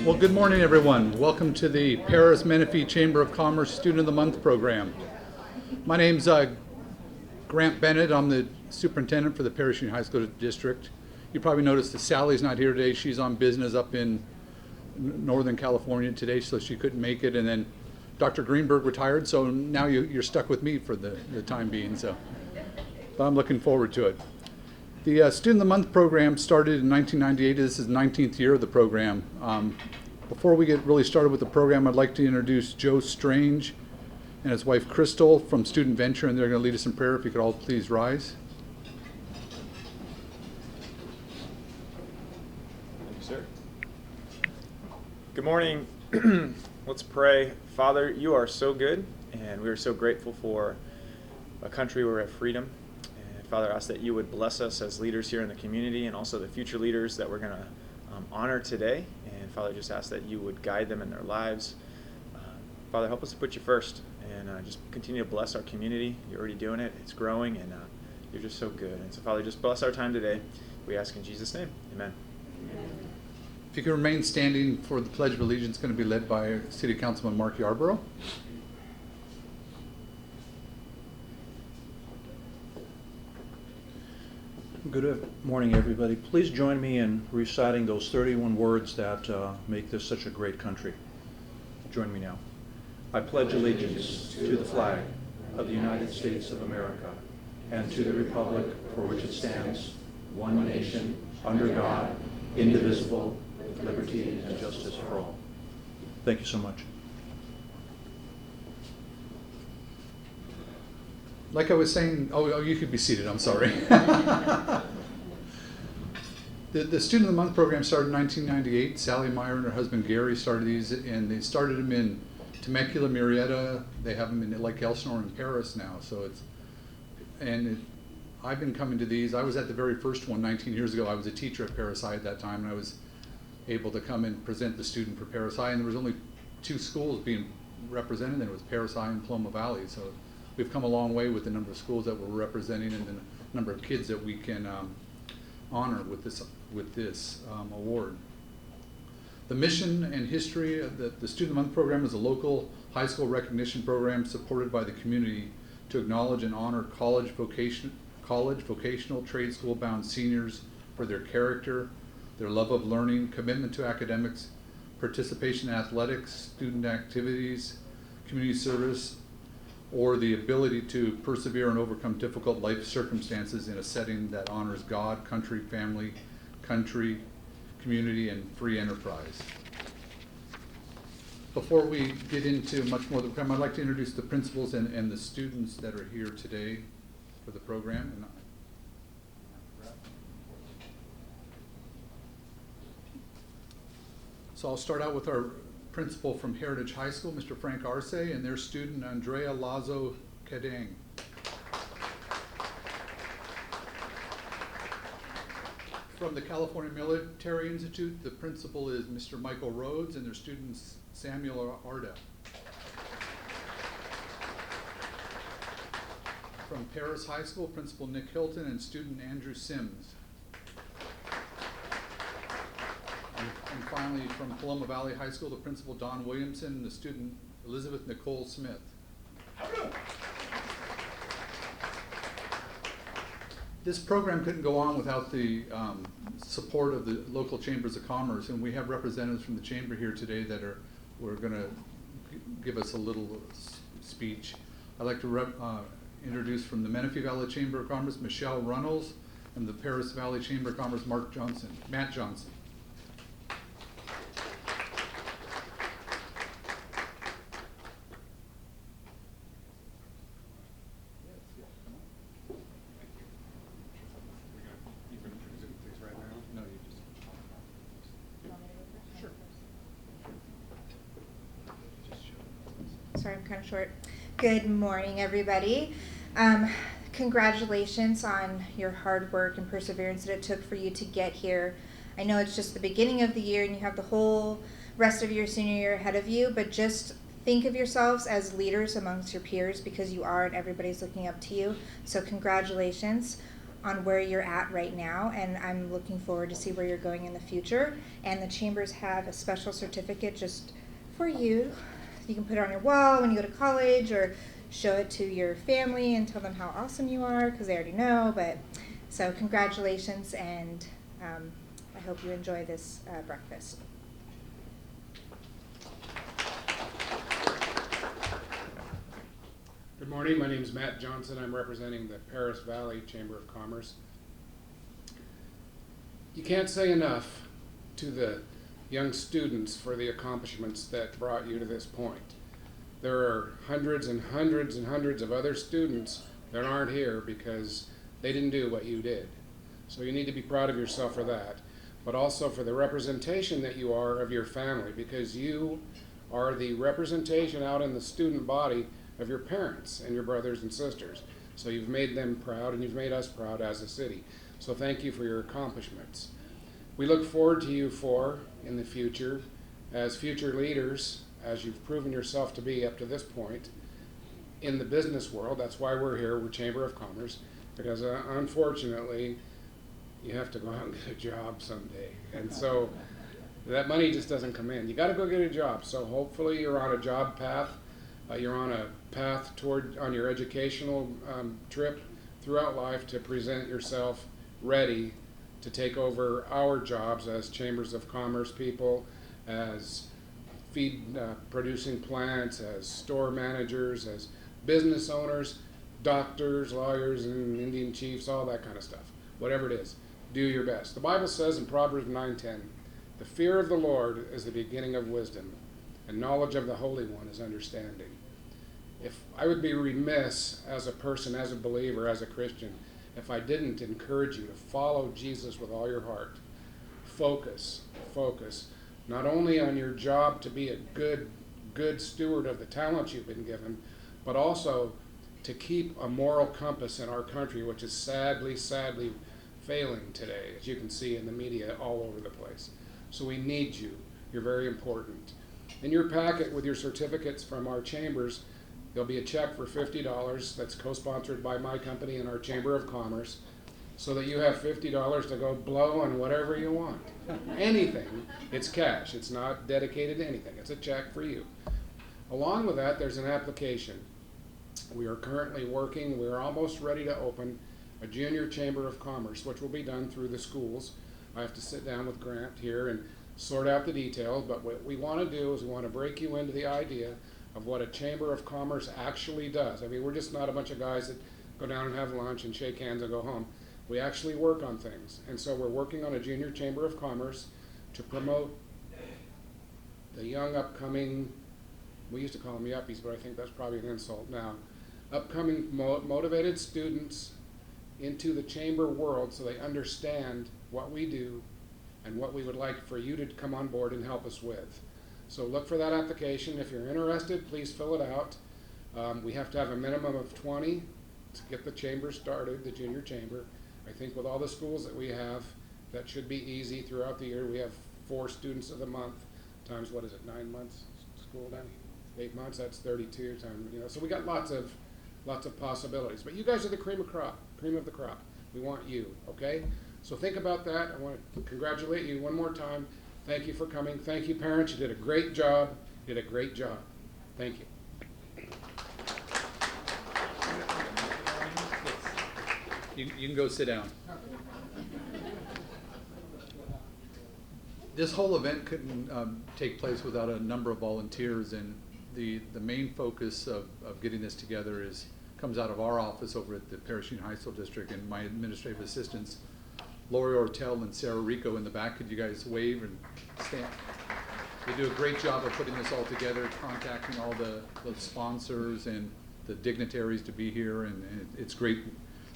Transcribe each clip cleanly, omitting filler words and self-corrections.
Well, good morning, everyone. Welcome to the Paris Menifee Chamber of Commerce Student of the Month program. My name's Grant Bennett. I'm the superintendent for the Paris Union High School District. You probably noticed that Sally's not here today. She's on business up in Northern California today, so she couldn't make it. And then Dr. Greenberg retired, so now you're stuck with me for the time being. But I'm looking forward to it. The Student of the Month program started in 1998. This is the 19th year of the program. Before we get really started with the program, I'd like to introduce Joe Strange and his wife Crystal from Student Venture, and they're going to lead us in prayer. If you could all please rise. Thank you, sir. Good morning. Let's pray. Father, you are so good, and we are so grateful for a country where we have freedom. Father, I ask that you would bless us as leaders here in the community and also the future leaders that we're going to honor today. And Father, just ask that you would guide them in their lives. Father, help us to put you first and just continue to bless our community. You're already doing it. It's growing, and you're just so good. And so, Father, just bless our time today. We ask in Jesus' name. Amen. If you can remain standing for the Pledge of Allegiance, going to be led by City Councilman Mark Yarborough. Good morning, everybody. Please join me in reciting those 31 words that make this such a great country. Join me now. I pledge allegiance to the flag of the United States of America and to the republic for which it stands, one nation, under God, indivisible, with liberty and justice for all. Thank you so much. Like I was saying, you could be seated, I'm sorry. The Student of the Month program started in 1998. Sally Meyer and her husband Gary started these, and they started them in Temecula, Murrieta. They have them in Lake Elsinore and Paris now. I've been coming to these. I was at the very first one 19 years ago. I was a teacher at Paris High at that time, and I was able to come and present the student for Paris High, and there was only 2 schools being represented, and it was Paris High and Paloma Valley. So we've come a long way with the number of schools that we're representing and the number of kids that we can honor with this award. The mission and history of the Student of the Month program is a local high school recognition program supported by the community to acknowledge and honor college, vocational, trade school bound seniors for their character, their love of learning, commitment to academics, participation in athletics, student activities, community service, or the ability to persevere and overcome difficult life circumstances in a setting that honors God, country, family, community, and free enterprise. Before we get into much more of the program, I'd like to introduce the principals and the students that are here today for the program. So I'll start out with our principal from Heritage High School, Mr. Frank Arce, and their student, Andrea Lazo Kedang. From the California Military Institute, the principal is Mr. Michael Rhodes, and their student, Samuel Arda. From Paris High School, Principal Nick Hilton, and student Andrew Sims. And finally, from Paloma Valley High School, the principal, Don Williamson, and the student, Elizabeth Nicole Smith. This program couldn't go on without the support of the local chambers of commerce, and we have representatives from the chamber here today that were going to give us a little speech. I'd like to introduce from the Menifee Valley Chamber of Commerce, Michelle Runnels, and the Paris Valley Chamber of Commerce, Matt Johnson. Sorry, I'm kind of short. Good morning, everybody. Congratulations on your hard work and perseverance that it took for you to get here. I know it's just the beginning of the year and you have the whole rest of your senior year ahead of you, but just think of yourselves as leaders amongst your peers because you are and everybody's looking up to you. So congratulations. on where you're at right now, and I'm looking forward to see where you're going in the future. And the chambers have a special certificate just for you. You can put it on your wall when you go to college, or show it to your family and tell them how awesome you are, because they already know. But so congratulations, and I hope you enjoy this breakfast. Good morning, my name is Matt Johnson. I'm representing the Paris Valley Chamber of Commerce. You can't say enough to the young students for the accomplishments that brought you to this point. There are hundreds and hundreds and hundreds of other students that aren't here because they didn't do what you did. So you need to be proud of yourself for that, but also for the representation that you are of your family, because you are the representation out in the student body of your parents and your brothers and sisters. So you've made them proud, and you've made us proud as a city. So thank you for your accomplishments. We look forward to you in the future as future leaders, as you've proven yourself to be up to this point in the business world. That's why we're here, we're Chamber of Commerce, because unfortunately you have to go out and get a job someday. And so that money just doesn't come in. You got to go get a job. So hopefully you're on a job path. You're on a path on your educational trip throughout life to present yourself ready to take over our jobs as Chambers of Commerce people, as feed producing plants, as store managers, as business owners, doctors, lawyers, and Indian chiefs, all that kind of stuff. Whatever it is, do your best. The Bible says in Proverbs 9:10, the fear of the Lord is the beginning of wisdom, and knowledge of the Holy One is understanding. If I would be remiss as a person, as a believer, as a Christian, if I didn't encourage you to follow Jesus with all your heart. Focus, not only on your job to be a good steward of the talents you've been given, but also to keep a moral compass in our country, which is sadly failing today, as you can see in the media all over the place. So we need you. You're very important. In your packet with your certificates from our chambers, there'll be a check for $50 that's co-sponsored by my company and our Chamber of Commerce, so that you have $50 to go blow on whatever you want. Anything. It's cash. It's not dedicated to anything. It's a check for you. Along with that, there's an application. We are currently working, we're almost ready to open a junior Chamber of Commerce, which will be done through the schools. I have to sit down with Grant here and sort out the details, but what we want to do is we want to break you into the idea of what a Chamber of Commerce actually does. I mean, we're just not a bunch of guys that go down and have lunch and shake hands and go home. We actually work on things. And so we're working on a junior Chamber of Commerce to promote the young upcoming, we used to call them yuppies, but I think that's probably an insult now, upcoming motivated students into the chamber world so they understand what we do and what we would like for you to come on board and help us with. So look for that application. If you're interested, please fill it out. We have to have a minimum of 20 to get the chamber started, the junior chamber. I think with all the schools that we have, that should be easy throughout the year. We have 4 students of the month times, what is it, 9 months school then? 8 months, that's 32 times, so we got lots of possibilities. But you guys are the cream of the crop. We want you, okay? So think about that. I want to congratulate you one more time. Thank you for coming. Thank you, parents. You did a great job. Thank you. You can go sit down. This whole event couldn't take place without a number of volunteers, and the main focus of getting this together comes out of our office over at the Paris Union High School District, and my administrative assistants, Lori Ortel and Sarah Rico, in the back. Could you guys wave and stand? They do a great job of putting this all together, contacting all the sponsors and the dignitaries to be here, and it's great.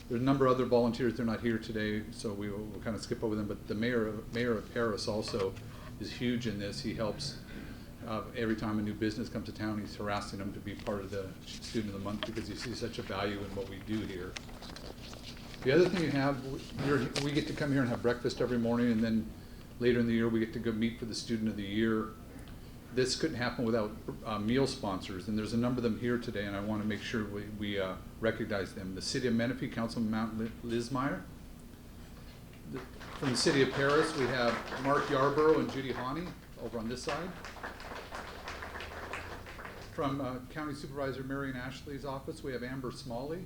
There's a number of other volunteers. They're not here today, so we'll kind of skip over them, but the mayor of Paris also is huge in this. He helps every time a new business comes to town. He's harassing them to be part of the Student of the Month because he sees such a value in what we do here. The other thing you have, we get to come here and have breakfast every morning, and then later in the year we get to go meet for the Student of the Year. This couldn't happen without meal sponsors, and there's a number of them here today, and I want to make sure we recognize them. The City of Menifee, Councilman Mount Lismeyer, From the city of Paris, we have Mark Yarborough and Judy Hawney over on this side. From County Supervisor Marion Ashley's office, we have Amber Smalley.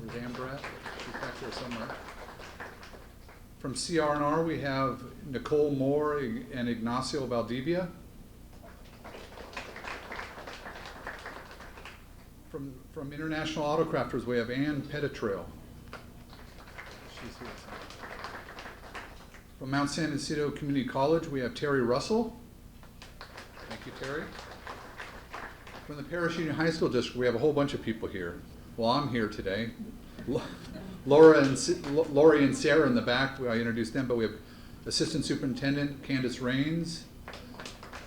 Where's Amber at? She's back there somewhere. From CR&R, we have Nicole Moore and Ignacio Valdivia. From International Autocrafters, we have Ann Pettitrail. She's here. From Mount San Isidro Community College, we have Terry Russell. Thank you, Terry. From the Paris Union High School District, we have a whole bunch of people here. Well, I'm here today. Lori and Sarah in the back, I introduced them, but we have Assistant Superintendent Candace Rains,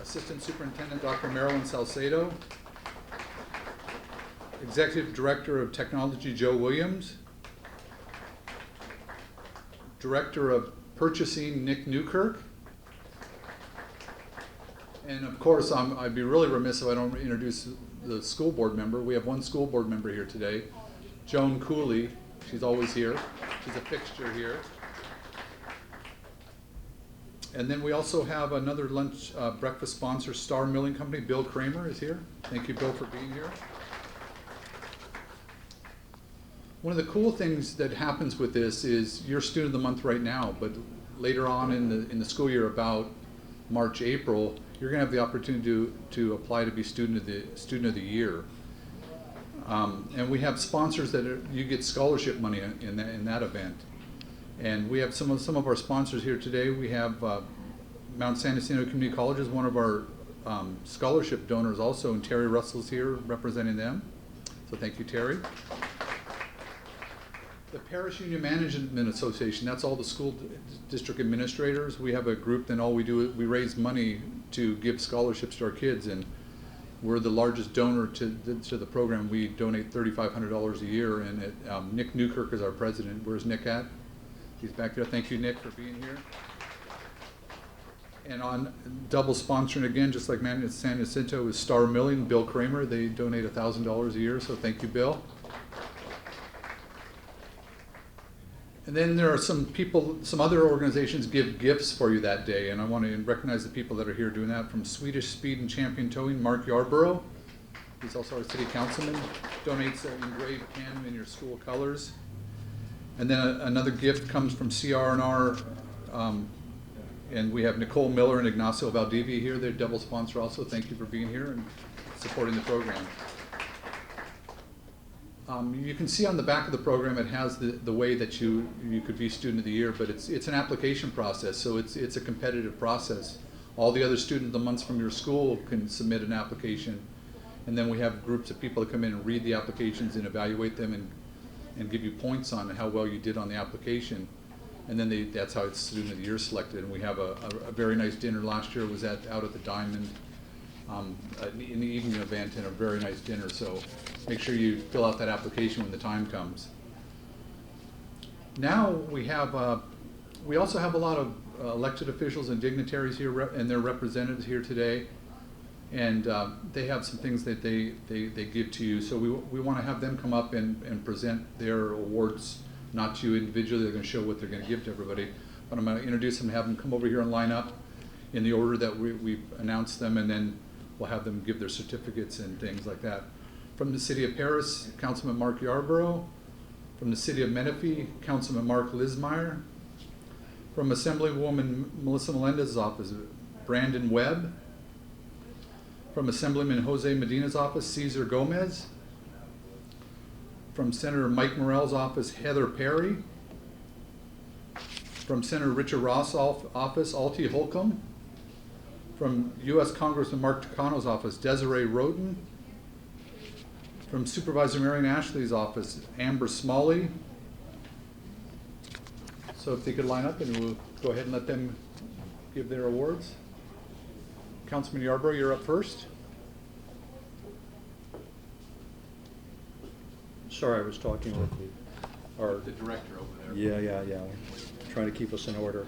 Assistant Superintendent Dr. Marilyn Salcedo, Executive Director of Technology Joe Williams, Director of Purchasing Nick Newkirk, and of course I'd be really remiss if I don't introduce the school board member. We have one school board member here today, Joan Cooley. She's always here. She's a fixture here. And then we also have another breakfast sponsor, Star Milling Company. Bill Kramer is here. Thank you, Bill, for being here. One of the cool things that happens with this is you're Student of the Month right now, but later on in the school year, about March, April, you're going to have the opportunity to apply to be Student of the Year. And we have sponsors that you get scholarship money in that event. And we have some of our sponsors here today. We have Mount San Isidro Community College is one of our scholarship donors also, and Terry Russell's here representing them. So thank you, Terry. The Paris Union Management Association, that's all the school district administrators. We have a group, and all we do is we raise money to give scholarships to our kids, and we're the largest donor to the program. We donate $3,500 a year, and Nick Newkirk is our president. Where's Nick at? He's back there. Thank you, Nick, for being here. And on double sponsoring again, just like San Jacinto, is Star Milling, Bill Kramer. They donate $1,000 a year, so thank you, Bill. And then there are some other organizations give gifts for you that day, and I want to recognize the people that are here doing that. From Swedish Speed and Champion Towing, Mark Yarborough. He's also our city councilman. Donates an engraved pen in your school colors. And then another gift comes from CR&R, and we have Nicole Miller and Ignacio Valdivia here. They're double sponsor also. Thank you for being here and supporting the program. You can see on the back of the program it has the way that you could be Student of the Year, but it's an application process, so it's a competitive process. All the other Student of the Months from your school can submit an application, and then we have groups of people that come in and read the applications and evaluate them and give you points on how well you did on the application, and then that's how it's Student of the Year selected. And we have a very nice dinner. Last year was out at the Diamond. In the evening event, and a very nice dinner, so make sure you fill out that application when the time comes. Now we also have a lot of elected officials and dignitaries here, and their representatives here today, and they have some things that they give to you, so we want to have them come up and present their awards, not to you individually. They're going to show what they're going to give to everybody, but I'm going to introduce them and have them come over here and line up in the order that we've announced them, and then we'll have them give their certificates and things like that. From the City of Paris, Councilman Mark Yarborough. From the City of Menifee, Councilman Mark Lismeyer. From Assemblywoman Melissa Melendez's office, Brandon Webb. From Assemblyman Jose Medina's office, Cesar Gomez. From Senator Mike Morell's office, Heather Perry. From Senator Richard Ross' office, Alti Holcomb. From U.S. Congressman Mark Takano's office, Desiree Roden. From Supervisor Marion Ashley's office, Amber Smalley. So if they could line up, and we'll go ahead and let them give their awards. Councilman Yarborough, you're up first. Sorry, I was talking with The director over there. Yeah. Trying to keep us in order.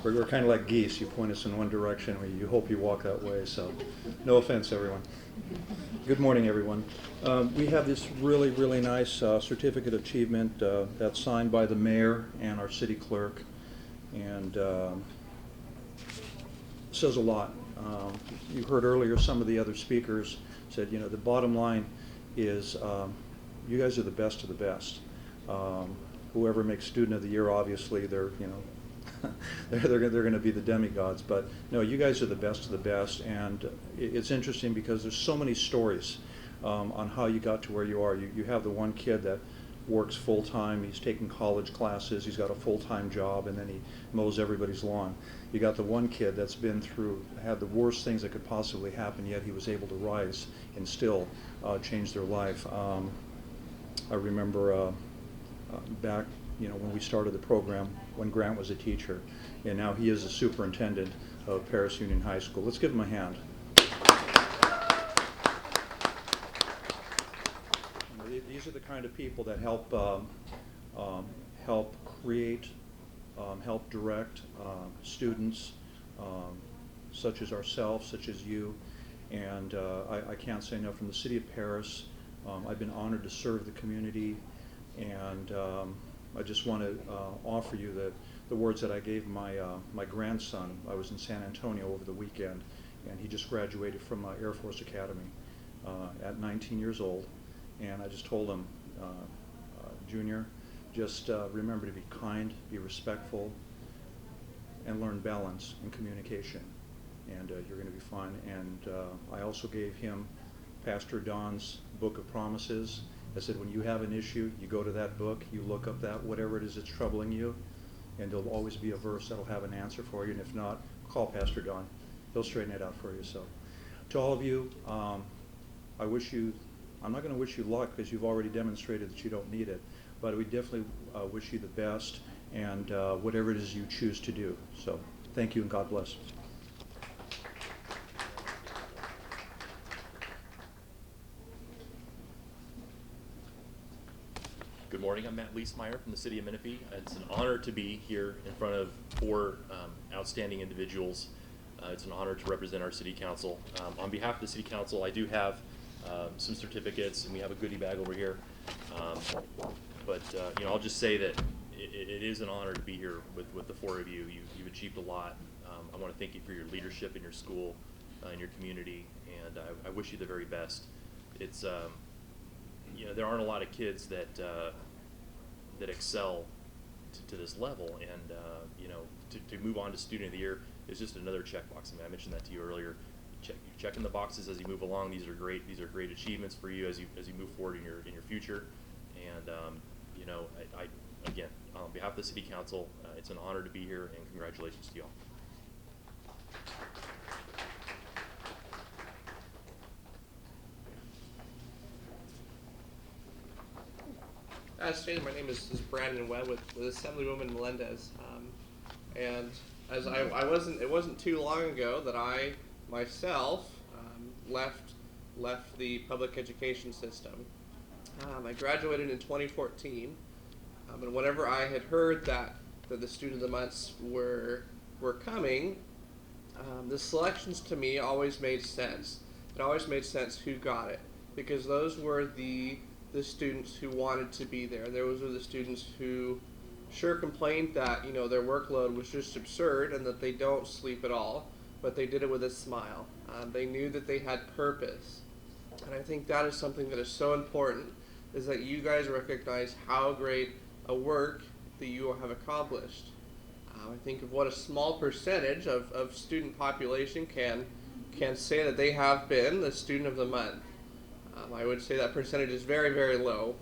We're kind of like geese. You point us in one direction, you hope you walk that way. So, no offense, everyone. Good morning, everyone. We have this really, really nice certificate of achievement that's signed by the mayor and our city clerk, and says a lot. You heard earlier some of the other speakers said, you know, the bottom line is you guys are the best of the best. Whoever makes Student of the Year, obviously, they're, you know, they're going to be the demigods. But no, you guys are the best of the best, and it's interesting because there's so many stories on how you got to where you are. You have the one kid that works full-time, he's taking college classes, he's got a full-time job, and then he mows everybody's lawn. You got the one kid that's been through, had the worst things that could possibly happen, yet he was able to rise and still change their life. I remember back, you know, when we started the program, when Grant was a teacher, and now he is a superintendent of Paris Union High School. Let's give him a hand. These are the kind of people that help help create, help direct students such as ourselves, such as you, and I can't say enough. From the city of Paris, I've been honored to serve the community, and I just want to offer you the words that I gave my grandson. I was in San Antonio over the weekend, and he just graduated from Air Force Academy at 19 years old. And I just told him, Junior, just remember to be kind, be respectful, and learn balance in communication, and you're going to be fine. And I also gave him Pastor Don's Book of Promises. I said, when you have an issue, you go to that book, you look up that, whatever it is that's troubling you, and there'll always be a verse that'll have an answer for you. And if not, call Pastor Don. He'll straighten it out for you. So to all of you, I wish you, I'm not going to wish you luck because you've already demonstrated that you don't need it, but we definitely wish you the best and whatever it is you choose to do. So thank you and God bless. Good morning, I'm Matt Leesmeyer from the city of Menifee. It's an honor to be here in front of four outstanding individuals. It's an honor to represent our city council. On behalf of the city council, I do have some certificates, and we have a goodie bag over here. You know, I'll just say that it is an honor to be here with the four of you. You've achieved a lot. I want to thank you for your leadership in your school, in your community, and I wish you the very best. It's you know, there aren't a lot of kids that that excel to this level, and you know, to move on to Student of the Year is just another checkbox. I mean, I mentioned that to you earlier. You're checking the boxes as you move along. These are great. These are great achievements for you as you move forward in your future. And you know, I again, on behalf of the city council, it's an honor to be here, and congratulations to you all. As stated, my name is Brandon Webb with Assemblywoman Melendez, and as it wasn't too long ago that I myself left the public education system. I graduated in 2014, and whenever I had heard that the Student of the Months were coming, the selections to me always made sense. It always made sense who got it, because those were the students who wanted to be there. Those were the students who sure complained that, you know, their workload was just absurd and that they don't sleep at all, but they did it with a smile. They knew that they had purpose. And I think that is something that is so important, is that you guys recognize how great a work that you have accomplished. I think of what a small percentage of student population can say that they have been the Student of the Month. I would say that percentage is very, very low.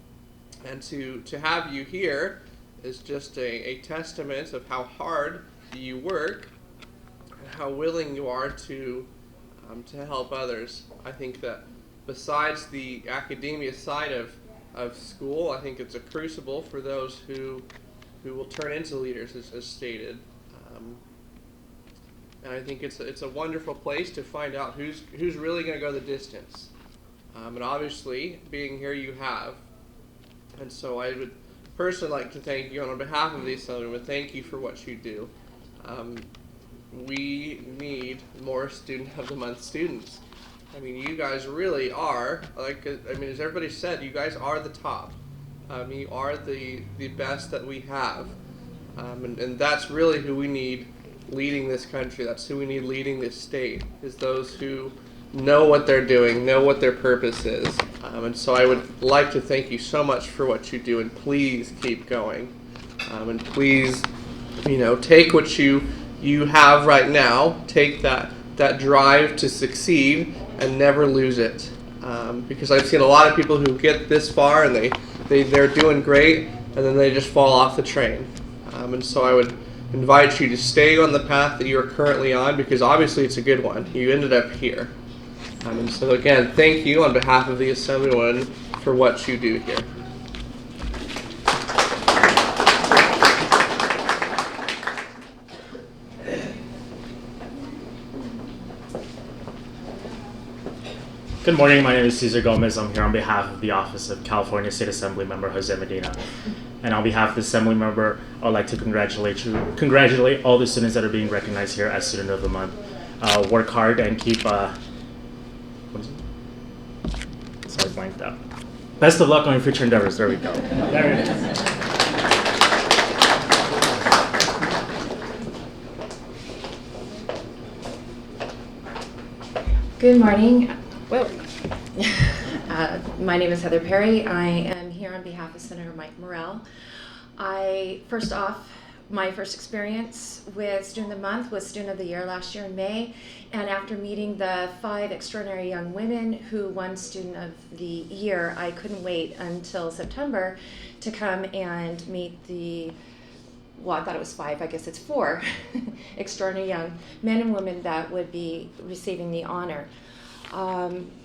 And to have you here is just a testament of how hard you work and how willing you are to help others. I think that besides the academia side of school, I think it's a crucible for those who will turn into leaders, as stated. And I think it's a wonderful place to find out who's really going to go the distance. And obviously, being here, you have. And so I would personally like to thank you on behalf of the Assembly. Thank you for what you do. We need more Student of the Month students. I mean, you guys really are, like, I mean, as everybody said, you guys are the top. You are the best that we have. And that's really who we need leading this country. That's who we need leading this state, is those who know what they're doing, know what their purpose is. And so I would like to thank you so much for what you do, and please keep going. And please, take what you have right now, take that drive to succeed, and never lose it. Because I've seen a lot of people who get this far and they're doing great, and then they just fall off the train. And so I would invite you to stay on the path that you're currently on, because obviously it's a good one. You ended up here. And so again, thank you on behalf of the Assemblywoman for what you do here. Good morning, my name is Cesar Gomez. I'm here on behalf of the Office of California State Assembly Member Jose Medina. And on behalf of the Assembly Member, I would like to congratulate all the students that are being recognized here as Student of the Month. Work hard and keep, what is it? Sorry, blanked out. Best of luck on your future endeavors. There we go. There it is. Good morning. Well, my name is Heather Perry. I am here on behalf of Senator Mike Morrell. First off, my first experience with Student of the Month was Student of the Year last year in May. And after meeting the 5 extraordinary young women who won Student of the Year, I couldn't wait until September to come and meet I thought it was 5, I guess it's 4 extraordinary young men and women that would be receiving the honor.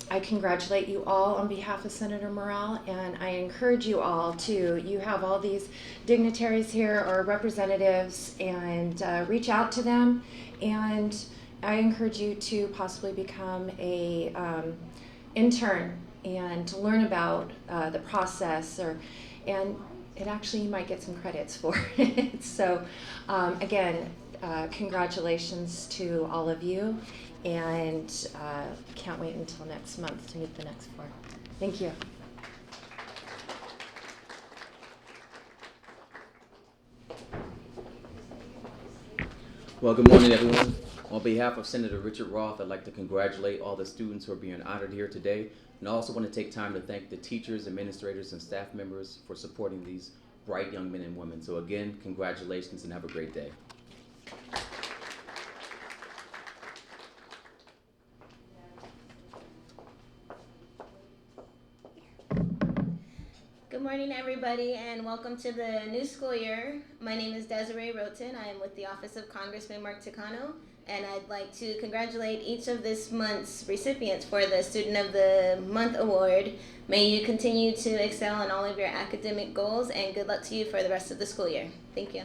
I congratulate you all on behalf of Senator Morrell, and I encourage you all you have all these dignitaries here or representatives, and reach out to them, and I encourage you to possibly become a intern and to learn about the process, and it actually you might get some credits for it. So again, congratulations to all of you, and can't wait until next month to meet the next 4. Thank you. Well, good morning, everyone. On behalf of Senator Richard Roth, I'd like to congratulate all the students who are being honored here today. And I also want to take time to thank the teachers, administrators, and staff members for supporting these bright young men and women. So again, congratulations and have a great day. Good morning, everybody, and welcome to the new school year. My name is Desiree Roten. I am with the Office of Congressman Mark Takano, and I'd like to congratulate each of this month's recipients for the Student of the Month Award. May you continue to excel in all of your academic goals, and good luck to you for the rest of the school year. Thank you.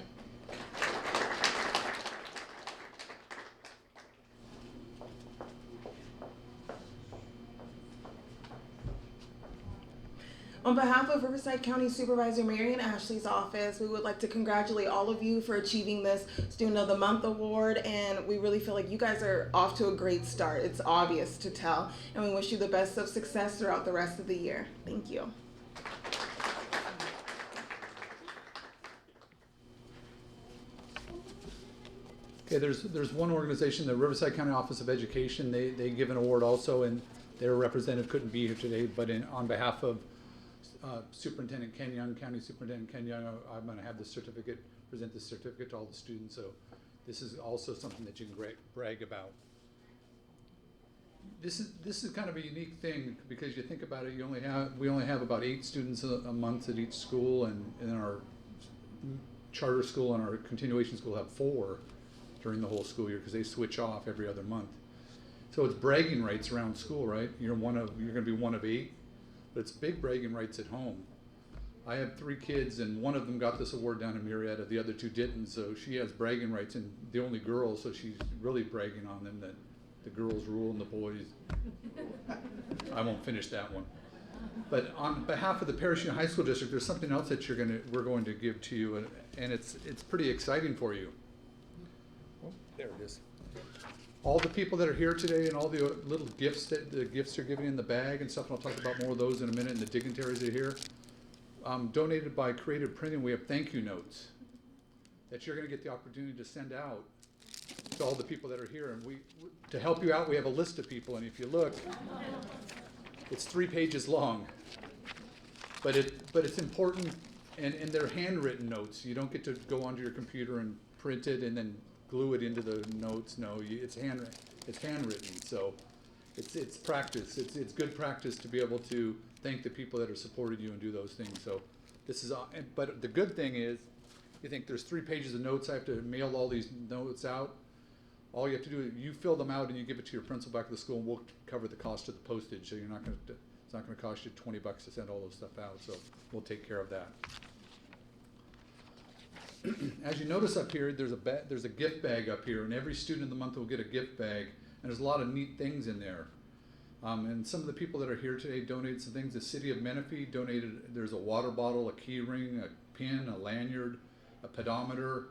On behalf of Riverside County Supervisor Marion Ashley's office, we would like to congratulate all of you for achieving this Student of the Month award, and we really feel like you guys are off to a great start. It's obvious to tell, and we wish you the best of success throughout the rest of the year. Thank you. Okay, there's one organization, the Riverside County Office of Education. They give an award also, and their representative couldn't be here today, but on behalf of Superintendent Ken Young, County Superintendent Ken Young, I'm going to have the certificate, present the certificate to all the students. So this is also something that you can brag about. This is kind of a unique thing because you think about it. We only have about 8 students a month at each school, and in our charter school and our continuation school have 4 during the whole school year because they switch off every other month. So it's bragging rights around school, right? You're going to be one of 8. But it's big bragging rights at home. I have 3 kids, and one of them got this award down in Murrieta. The other 2 didn't, so she has bragging rights, and the only girl, so she's really bragging on them that the girls rule and the boys. I won't finish that one. But on behalf of the Parish Union High School District, there's something else that we're going to give to you, and it's pretty exciting for you. Oh, there it is. All the people that are here today and all the little gifts that the gifts are giving in the bag and stuff, and I'll talk about more of those in a minute, and the dignitaries that are here, donated by Creative Printing. We have thank you notes that you're going to get the opportunity to send out to all the people that are here. And to help you out, we have a list of people, and if you look, it's 3 pages long. But it's important, and they're handwritten notes. You don't get to go onto your computer and print it and then glue it into the notes. No, it's handwritten. So it's practice. It's good practice to be able to thank the people that have supported you and do those things. So this is, but the good thing is, you think there's 3 pages of notes. I have to mail all these notes out. All you have to do is you fill them out and you give it to your principal back at the school, and we'll cover the cost of the postage. So you're not going to. It's not going to cost you $20 to send all those stuff out, so we'll take care of that. As you notice up here, there's a gift bag up here, and every student of the month will get a gift bag, and there's a lot of neat things in there. And some of the people that are here today donated some things. The city of Menifee donated, there's a water bottle, a key ring, a pin, a lanyard, a pedometer,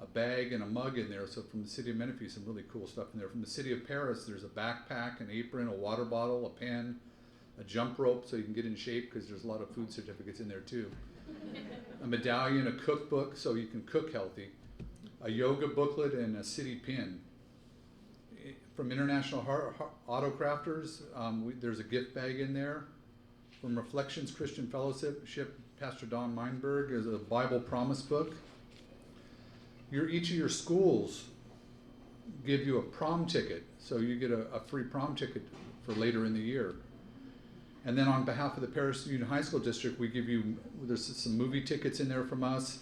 a bag, and a mug in there. So from the city of Menifee, some really cool stuff in there. From the city of Paris, there's a backpack, an apron, a water bottle, a pen, a jump rope so you can get in shape, because there's a lot of food certificates in there too. A medallion, a cookbook so you can cook healthy, a yoga booklet, and a city pin. From International Auto Crafters, there's a gift bag in there. From Reflections Christian Fellowship, Pastor Don Meinberg, is a Bible promise book. Each of your schools give you a prom ticket, so you get a free prom ticket for later in the year. And then on behalf of the Paris Union High School District, we give you, there's some movie tickets in there from us.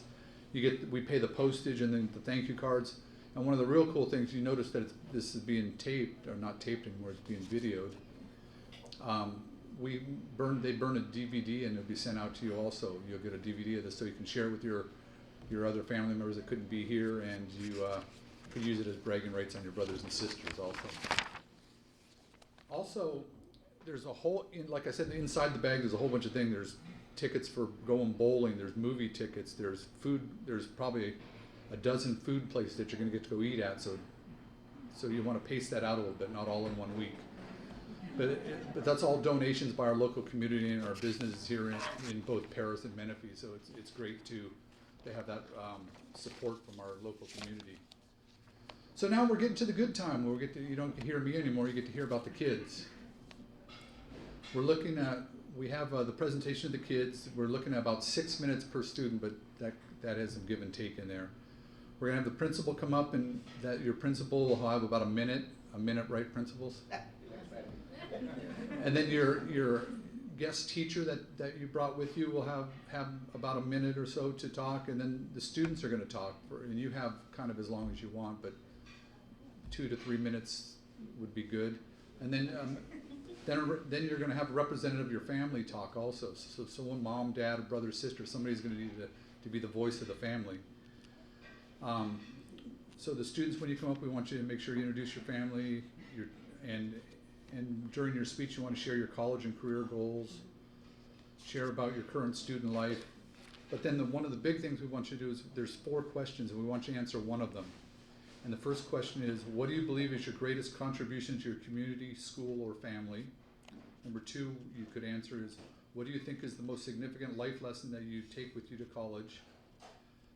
We pay the postage and then the thank you cards. And one of the real cool things, you notice that this is being taped, or not taped anymore, it's being videoed. They burn a DVD and it'll be sent out to you also. You'll get a DVD of this so you can share it with your other family members that couldn't be here, and you could use it as bragging rights on your brothers and sisters also. Also, there's a whole, like I said, inside the bag there's a whole bunch of things. There's tickets for going bowling, there's movie tickets, there's food, there's probably a dozen food places that you're going to get to go eat at, so you want to pace that out a little bit, not all in one week. But that's all donations by our local community and our businesses here in both Paris and Menifee, so it's great to have that support from our local community. So now we're getting to the good time where you don't hear me anymore, you get to hear about the kids. We have the presentation of the kids. We're looking at about 6 minutes per student, but that has some give and take in there. We're gonna have the principal come up, and your principal will have about a minute, right, principals? And then your guest teacher that you brought with you will have about a minute or so to talk, and then the students are gonna talk, and you have kind of as long as you want, but 2 to 3 minutes would be good. And then you're going to have a representative of your family talk also. So someone, mom, dad, brother, sister, somebody's going to need to be the voice of the family. So the students, when you come up, we want you to make sure you introduce your family, and during your speech you want to share your college and career goals, share about your current student life. But then one of the big things we want you to do is there's 4 questions, and we want you to answer one of them. And the first question is, what do you believe is your greatest contribution to your community, school, or family? Number 2, you could answer is, what do you think is the most significant life lesson that you take with you to college?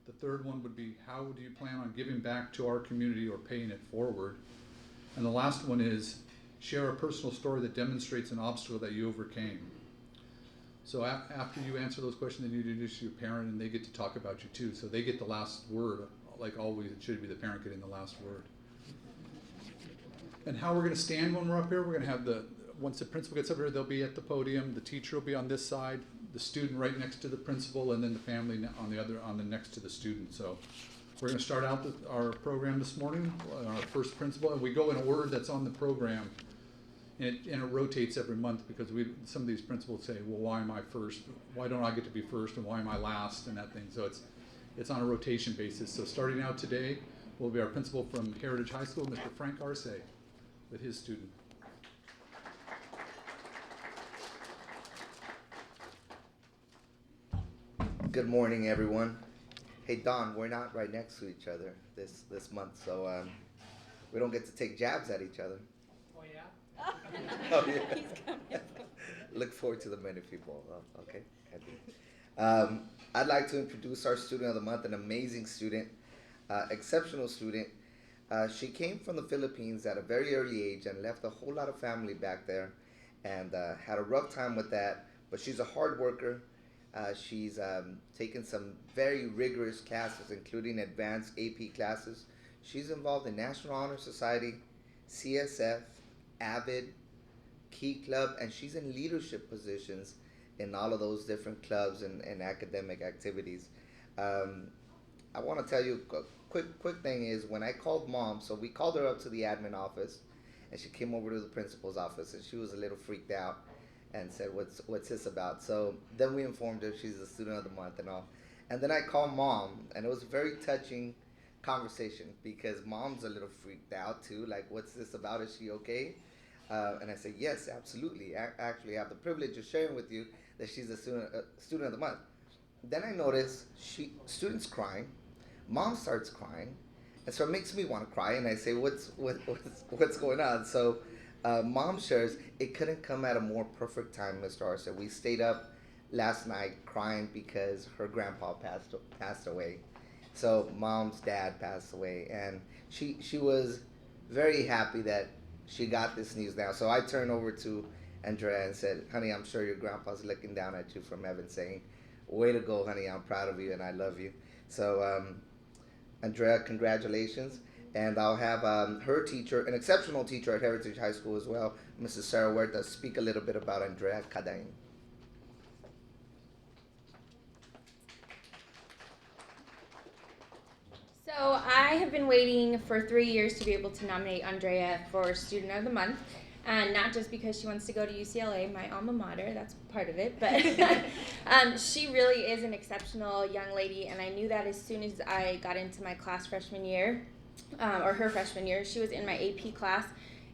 The third one would be, how do you plan on giving back to our community or paying it forward? And the last one is, share a personal story that demonstrates an obstacle that you overcame. So after you answer those questions, then you introduce your parent, and they get to talk about you too. So they get the last word. Like always, it should be the parent getting the last word. And how we're going to stand when we're up here, we're going to have once the principal gets up here, they'll be at the podium, the teacher will be on this side, the student right next to the principal, and then the family on the next to the student. So we're going to start out our program this morning, our first principal, and we go in a order that's on the program, and it rotates every month, because some of these principals say, well, why am I first? Why don't I get to be first, and why am I last, and that thing. So it's on a rotation basis. So starting out today will be our principal from Heritage High School, Mr. Frank Arce, with his student. Good morning, everyone. Hey Don, we're not right next to each other this month, so we don't get to take jabs at each other. Oh yeah. Oh, yeah. He's coming. Look forward to the many people. Oh, okay. I'd like to introduce our student of the month, an amazing student, exceptional student. She came from the Philippines at a very early age and left a whole lot of family back there, and had a rough time with that. But she's a hard worker. She's taken some very rigorous classes, including advanced AP classes. She's involved in National Honor Society, CSF, AVID, Key Club, and she's in leadership positions in all of those different clubs and academic activities. I want to tell you a quick thing is when I called mom, so we called her up to the admin office, and she came over to the principal's office, and she was a little freaked out and said, what's this about? So then we informed her she's the student of the month and all. And then I called mom, and it was a very touching conversation because mom's a little freaked out too, like, what's this about? Is she okay? And I said, yes, absolutely. I actually have the privilege of sharing with you that she's a student of the month. Then I noticed students crying, mom starts crying, and so it makes me want to cry, and I say, what's going on? So mom shares, it couldn't come at a more perfect time, Mr. Arce. We stayed up last night crying because her grandpa passed away. So mom's dad passed away, and she was very happy that she got this news now. So I turned over to Andrea and said, honey, I'm sure your grandpa's looking down at you from heaven saying, way to go, honey, I'm proud of you and I love you. So Andrea, congratulations. And I'll have her teacher, an exceptional teacher at Heritage High School as well, Mrs. Sarah Huerta, speak a little bit about Andrea Cadain. So I have been waiting for 3 years to be able to nominate Andrea for Student of the Month, and not just because she wants to go to UCLA, my alma mater, that's part of it, but she really is an exceptional young lady, and I knew that as soon as I got into my class freshman year, or her freshman year. She was in my AP class.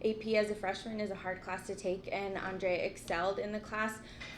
AP as a freshman is a hard class to take, and Andrea excelled in the class,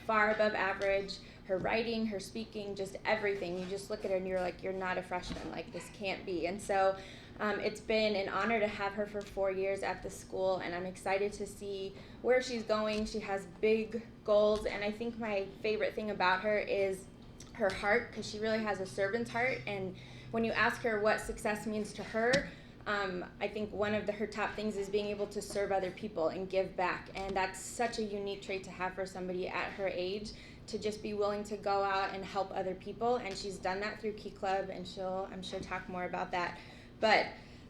far above average. Her writing, her speaking, just everything. You just look at her and you're like, you're not a freshman, like this can't be. And so it's been an honor to have her for 4 years at the school, and I'm excited to see where she's going. She has big goals, and I think my favorite thing about her is her heart, because she really has a servant's heart. And when you ask her what success means to her, I think one of her top things is being able to serve other people and give back. And that's such a unique trait to have for somebody at her age, to just be willing to go out and help other people. And she's done that through Key Club, and she'll, I'm sure, talk more about that. But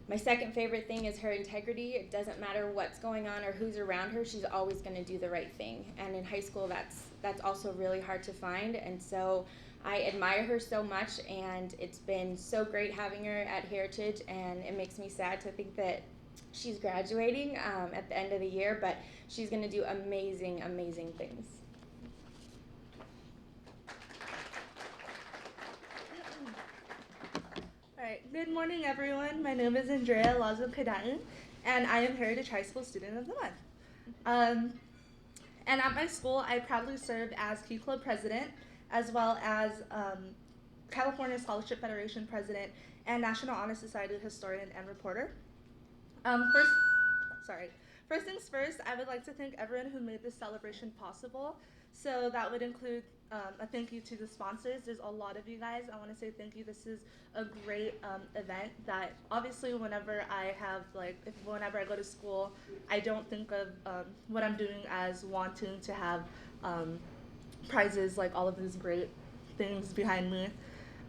my second favorite thing is her integrity. It doesn't matter what's going on or who's around her, she's always going to do the right thing. And in high school, that's also really hard to find. And so I admire her so much, and it's been so great having her at Heritage, and it makes me sad to think that she's graduating at the end of the year, but she's going to do amazing, amazing things. All right, good morning, everyone. My name is Andrea Lazo Cadain, and I am Heritage High School Student of the Month. And at my school, I proudly served as Key Club President, as well as California Scholarship Federation President and National Honor Society Historian and Reporter. First things first, I would like to thank everyone who made this celebration possible. So that would include a thank you to the sponsors. There's a lot of you guys. I want to say thank you. This is a great event that obviously whenever I go to school, I don't think of what I'm doing as wanting to have prizes, like all of these great things behind me.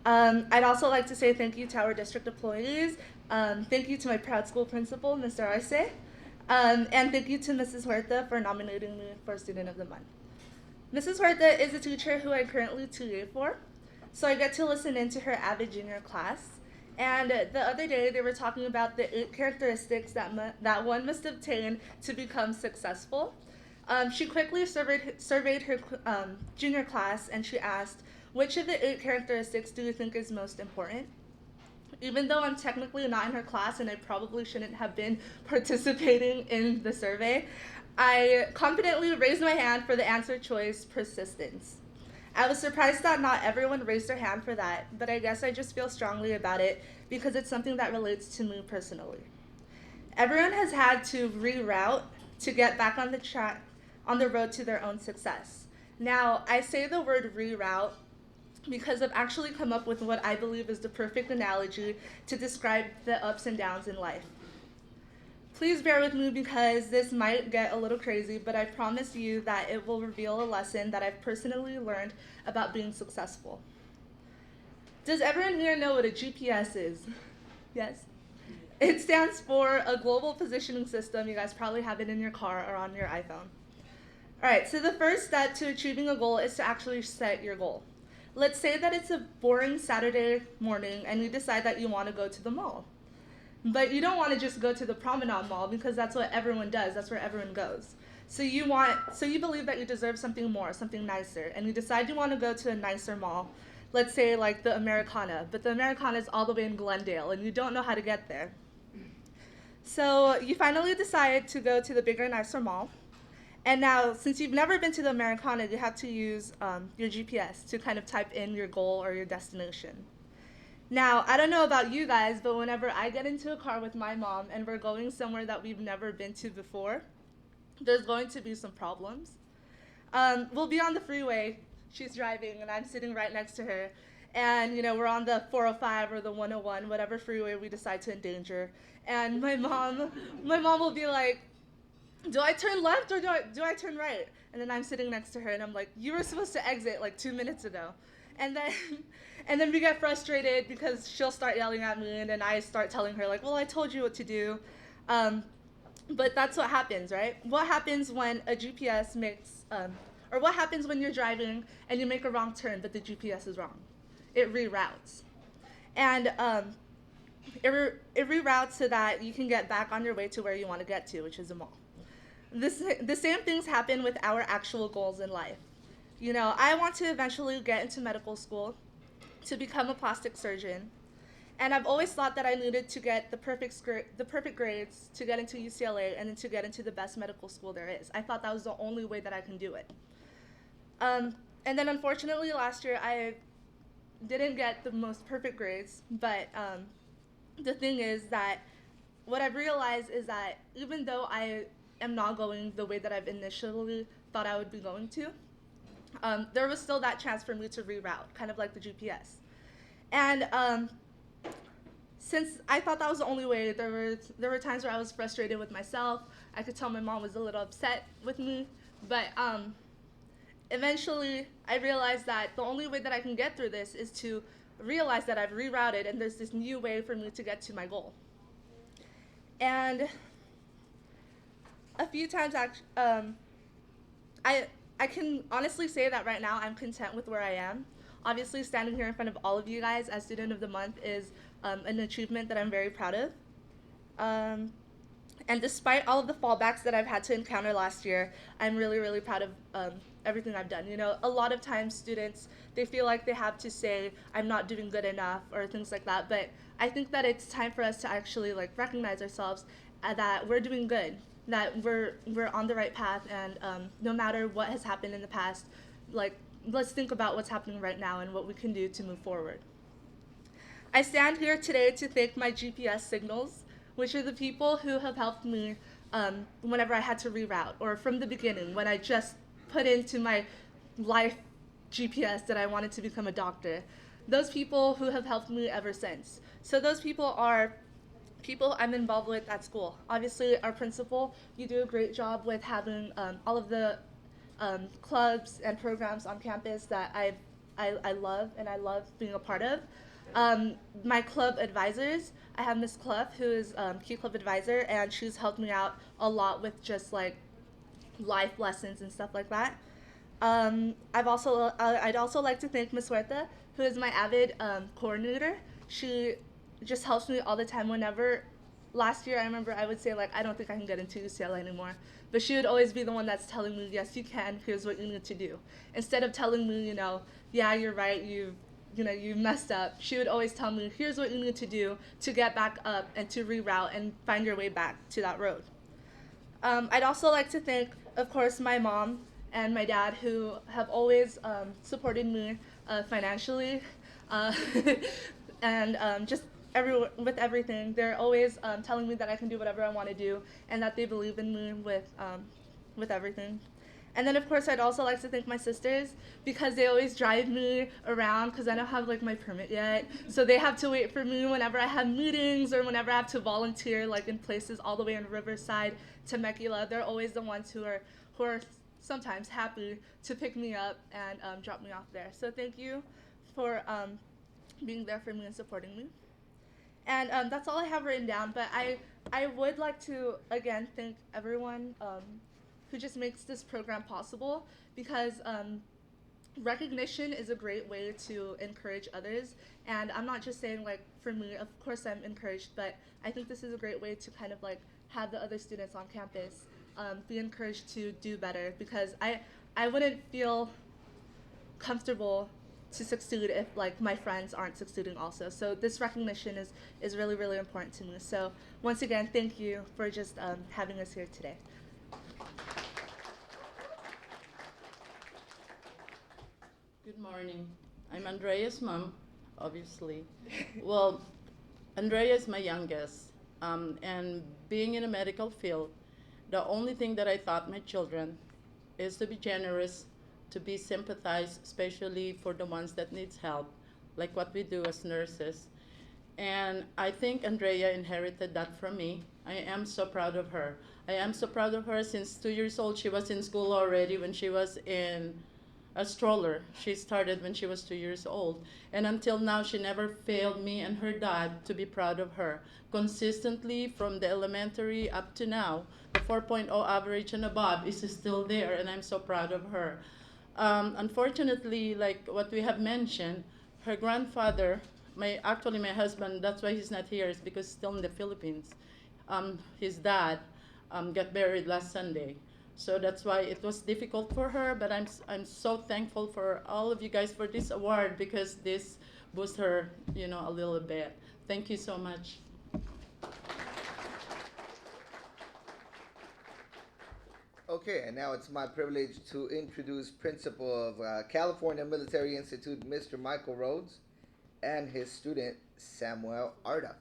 I'd also like to say thank you to our district employees. Thank you to my proud school principal, Mr. Arce. And thank you to Mrs. Huerta for nominating me for Student of the Month. Mrs. Huerta is a teacher who I currently 2A for, so I get to listen into her AVID junior class. And the other day, they were talking about the 8 characteristics that one must obtain to become successful. She quickly surveyed her junior class, and she asked, which of the 8 characteristics do you think is most important? Even though I'm technically not in her class and I probably shouldn't have been participating in the survey, I confidently raised my hand for the answer choice, persistence. I was surprised that not everyone raised their hand for that, but I guess I just feel strongly about it because it's something that relates to me personally. Everyone has had to reroute to get back on the track, on the road to their own success. Now, I say the word reroute because I've actually come up with what I believe is the perfect analogy to describe the ups and downs in life. Please bear with me because this might get a little crazy, but I promise you that it will reveal a lesson that I've personally learned about being successful. Does everyone here know what a GPS is? Yes? It stands for a global positioning system. You guys probably have it in your car or on your iPhone. All right, so the first step to achieving a goal is to actually set your goal. Let's say that it's a boring Saturday morning and you decide that you want to go to the mall. But you don't want to just go to the Promenade Mall because that's what everyone does. That's where everyone goes. So you believe that you deserve something more, something nicer, and you decide you want to go to a nicer mall. Let's say like the Americana, but the Americana is all the way in Glendale and you don't know how to get there. So you finally decide to go to the bigger, nicer mall. And now, since you've never been to the Americana, you have to use your GPS to kind of type in your goal or your destination. Now, I don't know about you guys, but whenever I get into a car with my mom and we're going somewhere that we've never been to before, there's going to be some problems. We'll be on the freeway, she's driving, and I'm sitting right next to her. And, we're on the 405 or the 101, whatever freeway we decide to endanger. And my mom will be like, do I turn left or do I turn right? And then I'm sitting next to her and I'm like, you were supposed to exit like 2 minutes ago. And then we get frustrated because she'll start yelling at me and then I start telling her like, well, I told you what to do. But that's what happens, right? What happens when a GPS makes, or what happens when you're driving and you make a wrong turn but the GPS is wrong? It reroutes. And it reroutes so that you can get back on your way to where you want to get to, which is a mall. The same things happen with our actual goals in life. I want to eventually get into medical school to become a plastic surgeon. And I've always thought that I needed to get the perfect grades to get into UCLA and then to get into the best medical school there is. I thought that was the only way that I can do it. And then unfortunately last year I didn't get the most perfect grades, but the thing is that what I've realized is that even though I am not going the way that I've initially thought I would be going to, there was still that chance for me to reroute, kind of like the GPS. And since I thought that was the only way, there were times where I was frustrated with myself. I could tell my mom was a little upset with me, but eventually I realized that the only way that I can get through this is to realize that I've rerouted and there's this new way for me to get to my goal. And a few times, I can honestly say that right now I'm content with where I am. Obviously, standing here in front of all of you guys as Student of the Month is an achievement that I'm very proud of. And despite all of the fallbacks that I've had to encounter last year, I'm really, really proud of everything I've done. A lot of times students, they feel like they have to say, I'm not doing good enough or things like that. But I think that it's time for us to actually recognize ourselves that we're doing good, that we're on the right path, and no matter what has happened in the past, let's think about what's happening right now and what we can do to move forward. I stand here today to thank my GPS signals, which are the people who have helped me whenever I had to reroute, or from the beginning when I just put into my life GPS that I wanted to become a doctor. Those people who have helped me ever since. So those people are people I'm involved with at school. Obviously, our principal, you do a great job with having all of the clubs and programs on campus that I love and I love being a part of. My club advisors, I have Miss Clough, who is Key Club advisor, and she's helped me out a lot with just life lessons and stuff like that. I'd also like to thank Miss Huerta, who is my AVID coordinator. She just helps me all the time. Whenever, last year I remember I would say I don't think I can get into UCLA anymore, but she would always be the one that's telling me, yes you can, here's what you need to do. Instead of telling me, yeah you're right, you messed up, she would always tell me, here's what you need to do to get back up and to reroute and find your way back to that road. I'd also like to thank, of course, my mom and my dad, who have always supported me financially and just with everything. They're always telling me that I can do whatever I want to do, and that they believe in me with everything. And then, of course, I'd also like to thank my sisters, because they always drive me around, because I don't have like my permit yet. So they have to wait for me whenever I have meetings or whenever I have to volunteer, like in places all the way in Riverside, Temecula. They're always the ones who are sometimes happy to pick me up and drop me off there. So thank you for being there for me and supporting me. And that's all I have written down. But I would like to again thank everyone who just makes this program possible, because recognition is a great way to encourage others. And I'm not just saying, like, for me, of course I'm encouraged, but I think this is a great way to kind of like have the other students on campus be encouraged to do better, because I wouldn't feel comfortable to succeed if like my friends aren't succeeding also. So this recognition is really, really important to me. So once again, thank you for just having us here today. Good morning. I'm Andrea's mom, obviously. Well, Andrea is my youngest, and being in a medical field, the only thing that I taught my children is to be generous, to be sympathized, especially for the ones that needs help, like what we do as nurses. And I think Andrea inherited that from me. I am so proud of her. I am so proud of her. Since 2 years old, she was in school already when she was in a stroller. She started when she was 2 years old. And until now, she never failed me and her dad to be proud of her. Consistently, from the elementary up to now, the 4.0 average and above is still there, and I'm so proud of her. Unfortunately, like what we have mentioned, her grandfather, actually my husband, that's why he's not here, is because he's still in the Philippines. His dad got buried last Sunday. So that's why it was difficult for her, but I'm so thankful for all of you guys for this award, because this boosts her, a little bit. Thank you so much. Okay, and now it's my privilege to introduce Principal of California Military Institute, Mr. Michael Rhodes, and his student, Samuel Arda.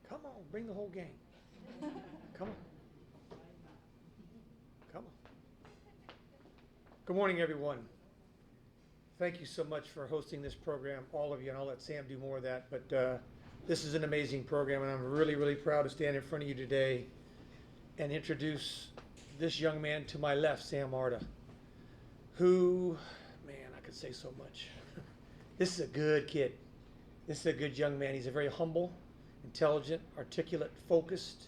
Come on, bring the whole gang. Come on. Come on. Good morning, everyone. Thank you so much for hosting this program, all of you, and I'll let Sam do more of that. But this is an amazing program, and I'm really, really proud to stand in front of you today and introduce this young man to my left, Sam Arda, who, man, I could say so much. This is a good kid. This is a good young man. He's a very humble, intelligent, articulate, focused,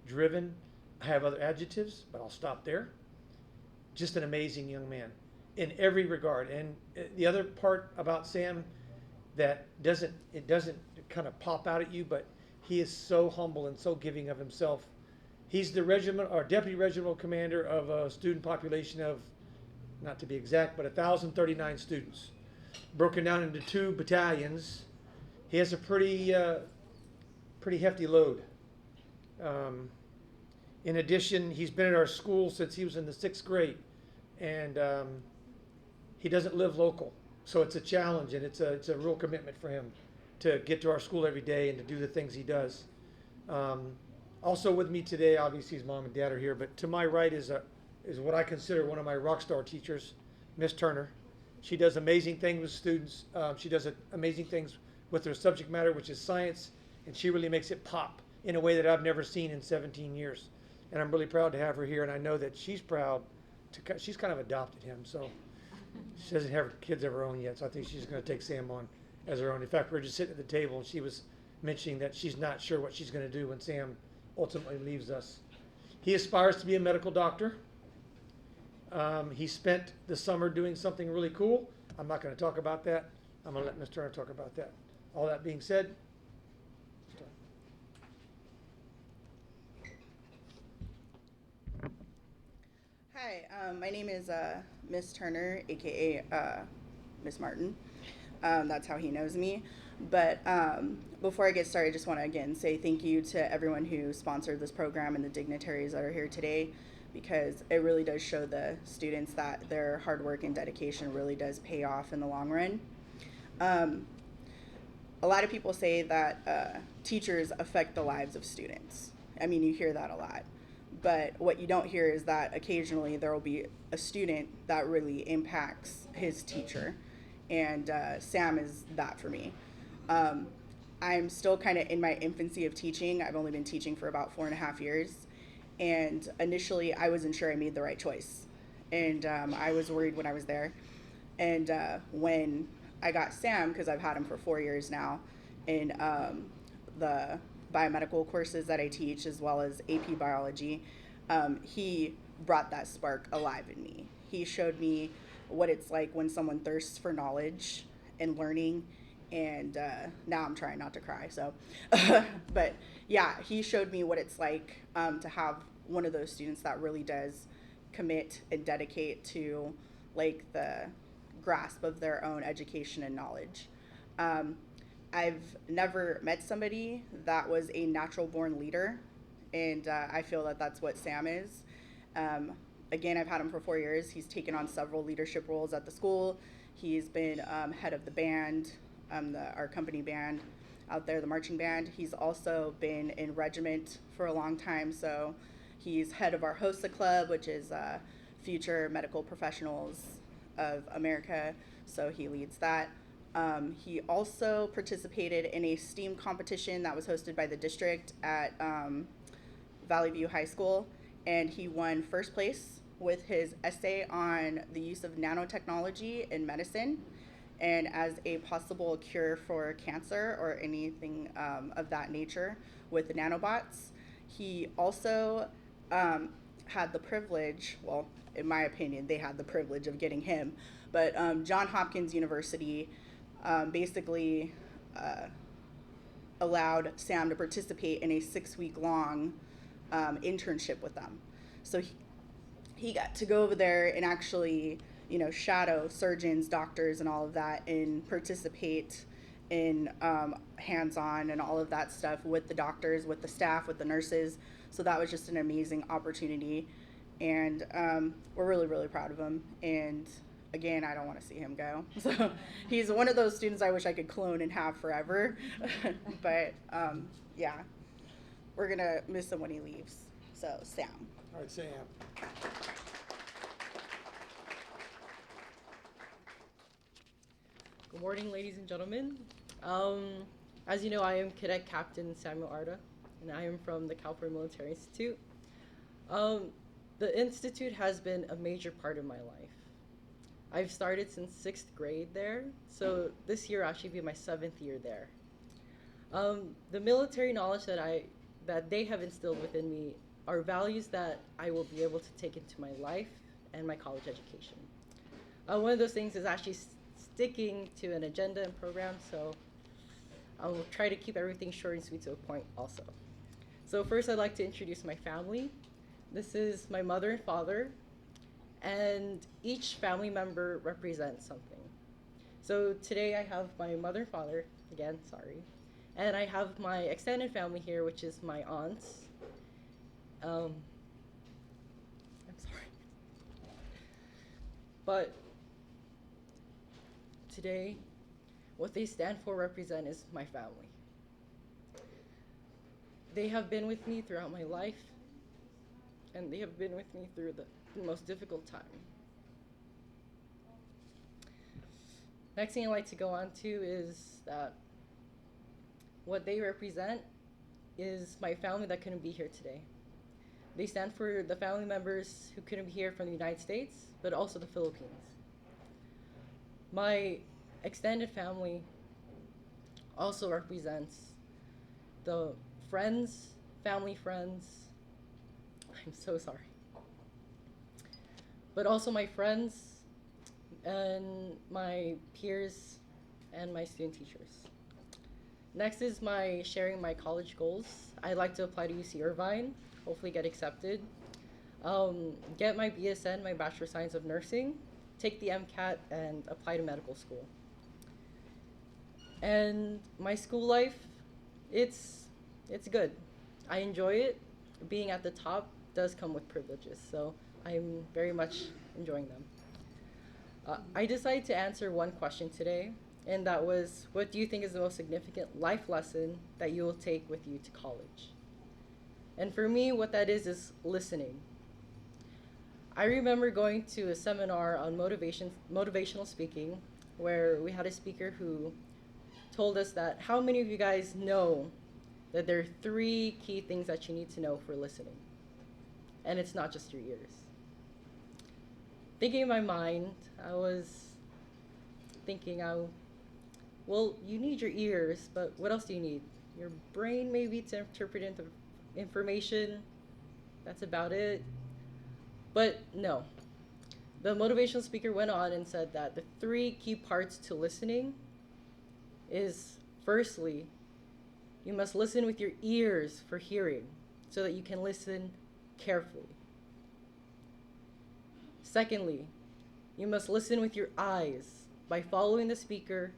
driven. I have other adjectives, but I'll stop there. Just an amazing young man in every regard. And the other part about Sam that doesn't kind of pop out at you, but he is so humble and so giving of himself. He's the regiment or deputy regimental commander of a student population of, not to be exact, but 1,039 students, broken down into 2 battalions. He has a pretty hefty load. In addition, he's been at our school since he was in the 6th grade, and he doesn't live local, so it's a challenge, and it's a real commitment for him to get to our school every day and to do the things he does. Also with me today, obviously his mom and dad are here, but to my right is what I consider one of my rock star teachers, Miss Turner. She does amazing things with students. She does amazing things with her subject matter, which is science, and she really makes it pop in a way that I've never seen in 17 years. And I'm really proud to have her here, and I know that she's proud she's kind of adopted him, so she doesn't have kids of her own yet, so I think she's going to take Sam on as her own. In fact, we were just sitting at the table, and she was mentioning that she's not sure what she's going to do when Sam ultimately leaves us. He aspires to be a medical doctor. He spent the summer doing something really cool. I'm not going to talk about that. I'm going to let Ms. Turner talk about that. All that being said, Hi, Hi, my name is Miss Turner, aka Miss Martin. That's how he knows me. But before I get started, I just want to again say thank you to everyone who sponsored this program and the dignitaries that are here today, because it really does show the students that their hard work and dedication really does pay off in the long run. A lot of people say that teachers affect the lives of students. I mean, you hear that a lot. But what you don't hear is that occasionally there will be a student that really impacts his teacher. And Sam is that for me. I'm still kind of in my infancy of teaching. I've only been teaching for about 4.5 years. And initially, I wasn't sure I made the right choice. And I was worried when I was there. And when I got Sam, because I've had him for 4 years now, in the biomedical courses that I teach, as well as AP biology, he brought that spark alive in me. He showed me what it's like when someone thirsts for knowledge and learning, and now I'm trying not to cry, so. But yeah, he showed me what it's like to have one of those students that really does commit and dedicate to like the grasp of their own education and knowledge. I've never met somebody that was a natural born leader, and I feel that that's what Sam is. Again, I've had him for 4 years. He's taken on several leadership roles at the school. He's been head of the band, our company band out there, the marching band. He's also been in regiment for a long time, so he's head of our HOSA club, which is Future Medical Professionals of America, so he leads that. He also participated in a STEAM competition that was hosted by the district at Valley View High School, and he won first place with his essay on the use of nanotechnology in medicine and as a possible cure for cancer or anything of that nature with the nanobots. He also had the privilege, well, in my opinion, they had the privilege of getting him, but Johns Hopkins University basically allowed Sam to participate in a 6-week-long internship with them. So he got to go over there and actually, shadow surgeons, doctors, and all of that, and participate in hands-on and all of that stuff with the doctors, with the staff, with the nurses. So that was just an amazing opportunity, and we're really, really proud of him. And again, I don't want to see him go. So he's one of those students I wish I could clone and have forever. But yeah, we're gonna miss him when he leaves. So Sam. All right, Sam. Good morning, ladies and gentlemen. As you know, I am Cadet Captain Samuel Arda, and I am from the California Military Institute. The Institute has been a major part of my life. I've started since 6th grade there, so this year will actually be my 7th year there. The military knowledge that they have instilled within me are values that I will be able to take into my life and my college education. One of those things is actually sticking to an agenda and program, so I will try to keep everything short and sweet to a point also. So first I'd like to introduce my family. This is my mother and father, and each family member represents something. So today I have my mother and father, again, sorry, and I have my extended family here, which is my aunts. I'm sorry. But today, what they stand for, represent, is my family. They have been with me throughout my life, and they have been with me through the most difficult time. Next thing I'd like to go on to is that what they represent is my family that couldn't be here today. They stand for the family members who couldn't be here from the United States, but also the Philippines. My extended family also represents the family friends, I'm so sorry, but also my friends and my peers and my student teachers. Next is sharing my college goals. I'd like to apply to UC Irvine, hopefully get accepted. get my BSN, my Bachelor of Science of Nursing, take the MCAT, and apply to medical school. And my school life, it's good. I enjoy it. Being at the top does come with privileges, so I'm very much enjoying them. I decided to answer one question today, and that was, what do you think is the most significant life lesson that you will take with you to college? And for me, what that is listening. I remember going to a seminar on motivational speaking, where we had a speaker who told us that, how many of you guys know that there are 3 key things that you need to know for listening? And it's not just your ears. Thinking in my mind, I was thinking, well, you need your ears, but what else do you need? Your brain maybe to interpret information. That's about it. But no. The motivational speaker went on and said that the 3 key parts to listening is, firstly, you must listen with your ears for hearing so that you can listen carefully. Secondly, you must listen with your eyes by following the speaker,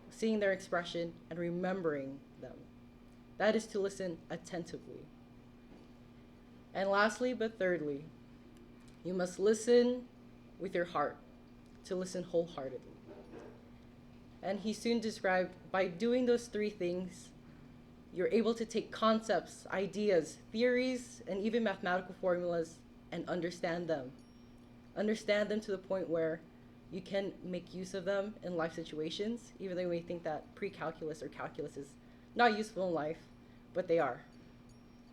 seeing their expression, and remembering them. That is to listen attentively. And lastly, but thirdly, you must listen with your heart, to listen wholeheartedly. And he soon described, by doing those 3 things, you're able to take concepts, ideas, theories, and even mathematical formulas and understand them. Understand them to the point where you can make use of them in life situations, even though you may think that pre-calculus or calculus is not useful in life, but they are.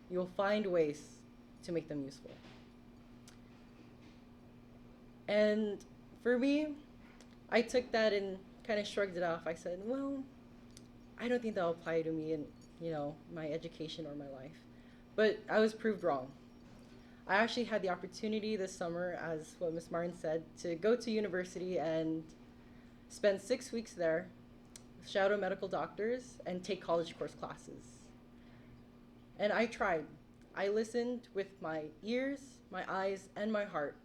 You will find ways to make them useful. And for me, I took that and kind of shrugged it off. I said, well, I don't think that'll apply to me in, my education or my life. But I was proved wrong. I actually had the opportunity this summer, as what Ms. Martin said, to go to university and spend 6 weeks there, shadow medical doctors, and take college course classes. And I tried. I listened with my ears, my eyes, and my heart.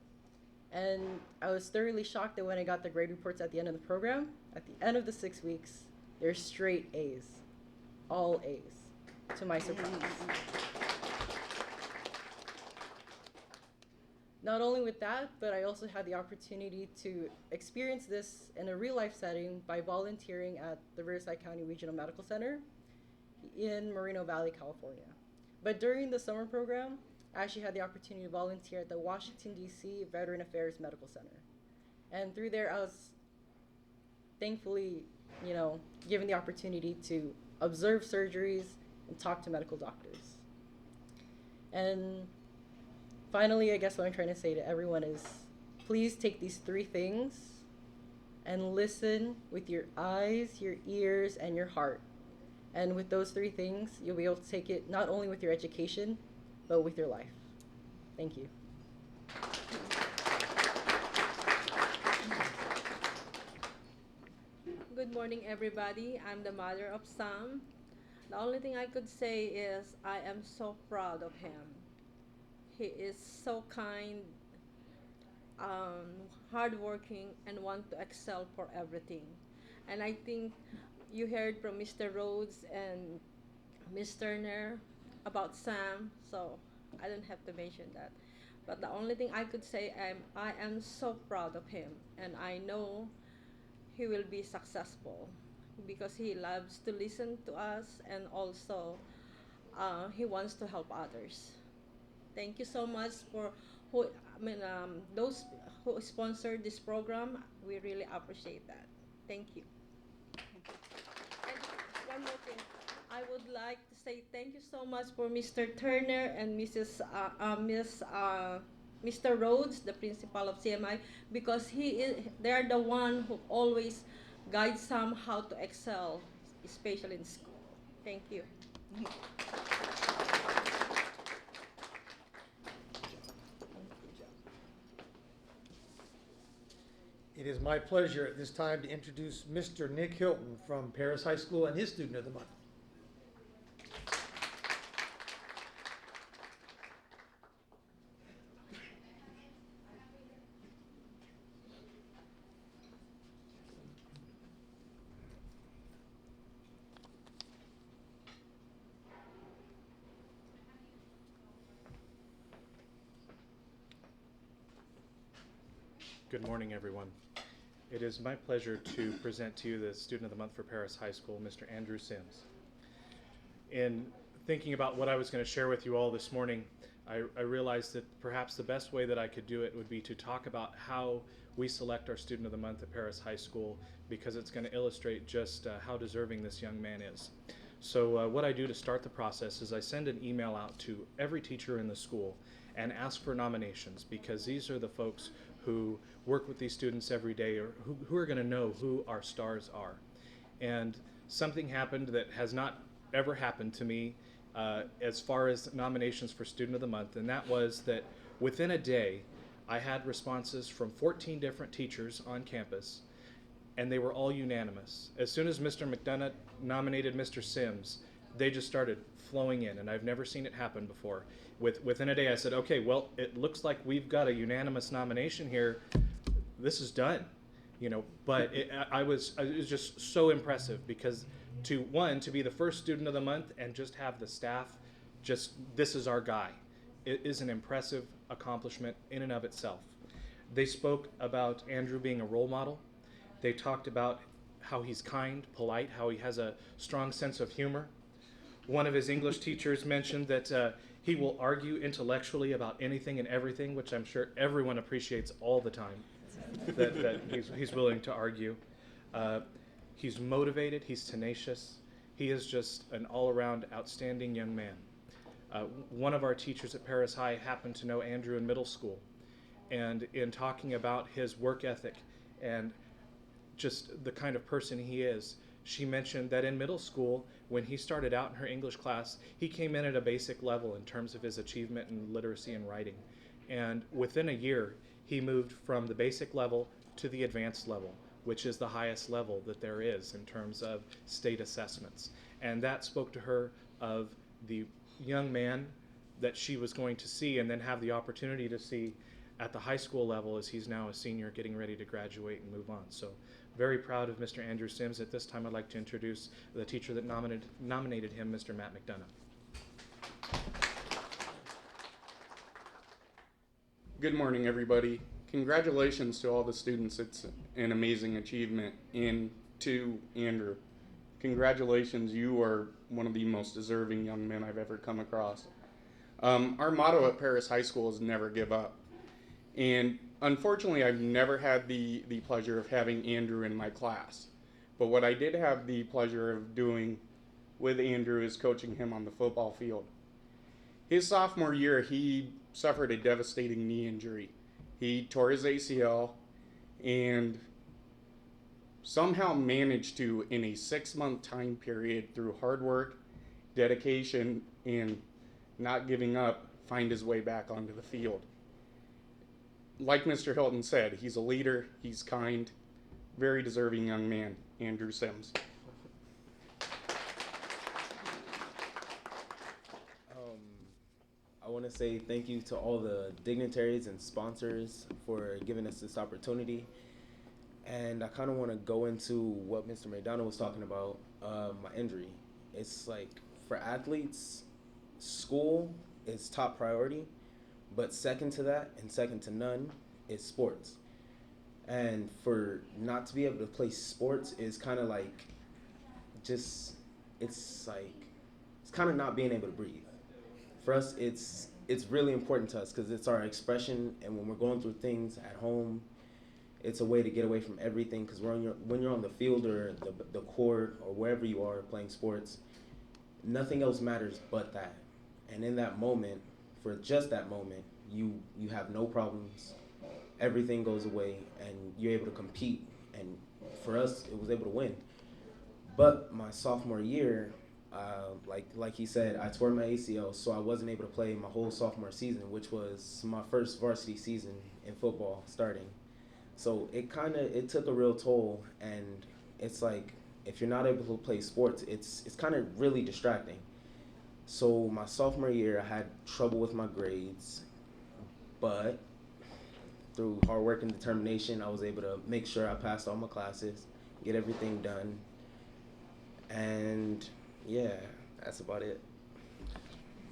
And I was thoroughly shocked that when I got the grade reports at the end of the program, at the end of the 6 weeks, they're straight A's. All A's, to my surprise. Not only with that, but I also had the opportunity to experience this in a real-life setting by volunteering at the Riverside County Regional Medical Center in Moreno Valley, California. But during the summer program, I actually had the opportunity to volunteer at the Washington, D.C. Veteran Affairs Medical Center. And through there, I was thankfully, given the opportunity to observe surgeries and talk to medical doctors. And finally, I guess what I'm trying to say to everyone is, please take these 3 things and listen with your eyes, your ears, and your heart. And with those 3 things, you'll be able to take it not only with your education, but with your life. Thank you. Good morning, everybody. I'm the mother of Sam. The only thing I could say is I am so proud of him. He is so kind, hardworking, and want to excel for everything. And I think you heard from Mr. Rhodes and Ms. Turner about Sam, so I don't have to mention that. But the only thing I could say, I am so proud of him, and I know he will be successful because he loves to listen to us, and also he wants to help others. Thank you so much for those who sponsored this program. We really appreciate that. Thank you. And one more thing, I would like to say thank you so much for Mr. Turner and Mr. Rhodes, the principal of CMI, because they're the one who always guides Sam how to excel, especially in school. Thank you. It is my pleasure at this time to introduce Mr. Nick Hilton from Paris High School and his Student of the Month. Good morning, everyone. It is my pleasure to present to you the Student of the Month for Paris High School, Mr. Andrew Sims. In thinking about what I was going to share with you all this morning, I realized that perhaps the best way that I could do it would be to talk about how we select our Student of the Month at Paris High School, because it's going to illustrate just how deserving this young man is. So what I do to start the process is I send an email out to every teacher in the school and ask for nominations, because these are the folks who work with these students every day, or who are going to know who our stars are. And something happened that has not ever happened to me as far as nominations for Student of the Month, and that was that within a day I had responses from 14 different teachers on campus, and they were all unanimous. As soon as Mr. McDonough nominated Mr. Sims, they just started flowing in, and I've never seen it happen before. Within a day I said, okay, well, it looks like we've got a unanimous nomination here. This is done. But it was just so impressive, because to be the first Student of the Month and just have the staff this is our guy. It is an impressive accomplishment in and of itself. They spoke about Andrew being a role model. They talked about how he's kind, polite, how he has a strong sense of humor. One of his English teachers mentioned that he will argue intellectually about anything and everything, which I'm sure everyone appreciates all the time, that he's willing to argue. He's motivated, he's tenacious. He is just an all-around outstanding young man. One of our teachers at Paris High happened to know Andrew in middle school, and in talking about his work ethic and just the kind of person he is, she mentioned that in middle school, when he started out in her English class, he came in at a basic level in terms of his achievement in literacy and writing. And within a year, he moved from the basic level to the advanced level, which is the highest level that there is in terms of state assessments. And that spoke to her of the young man that she was going to see and then have the opportunity to see at the high school level, as he's now a senior getting ready to graduate and move on. So very proud of Mr. Andrew Sims. At this time, I'd like to introduce the teacher that nominated him, Mr. Matt McDonough. Good morning, everybody. Congratulations to all the students. It's an amazing achievement. And to Andrew, congratulations. You are one of the most deserving young men I've ever come across. Our motto at Paris High School is never give up. And unfortunately, I've never had the pleasure of having Andrew in my class. But what I did have the pleasure of doing with Andrew is coaching him on the football field. His sophomore year, he suffered a devastating knee injury. He tore his ACL and somehow managed to, in a 6-month time period, through hard work, dedication, and not giving up, find his way back onto the field. Like Mr. Hilton said, he's a leader, he's kind, very deserving young man, Andrew Sims. I want to say thank you to all the dignitaries and sponsors for giving us this opportunity. And I kind of want to go into what Mr. McDonough was talking about, my injury. It's like, for athletes, school is top priority, but second to that and second to none is sports. And for not to be able to play sports is kind of like it's kind of not being able to breathe. For us, it's really important to us because it's our expression, and when we're going through things at home, it's a way to get away from everything, because when you're on the field or the court or wherever you are playing sports, nothing else matters but that. And in that moment, for just that moment, you have no problems, everything goes away, and you're able to compete. And for us, it was able to win. But my sophomore year, like he said, I tore my ACL, so I wasn't able to play my whole sophomore season, which was my first varsity season in football starting. So it took a real toll, and it's like, if you're not able to play sports, it's kind of really distracting. So my sophomore year, I had trouble with my grades, but through hard work and determination, I was able to make sure I passed all my classes, get everything done, and yeah, that's about it.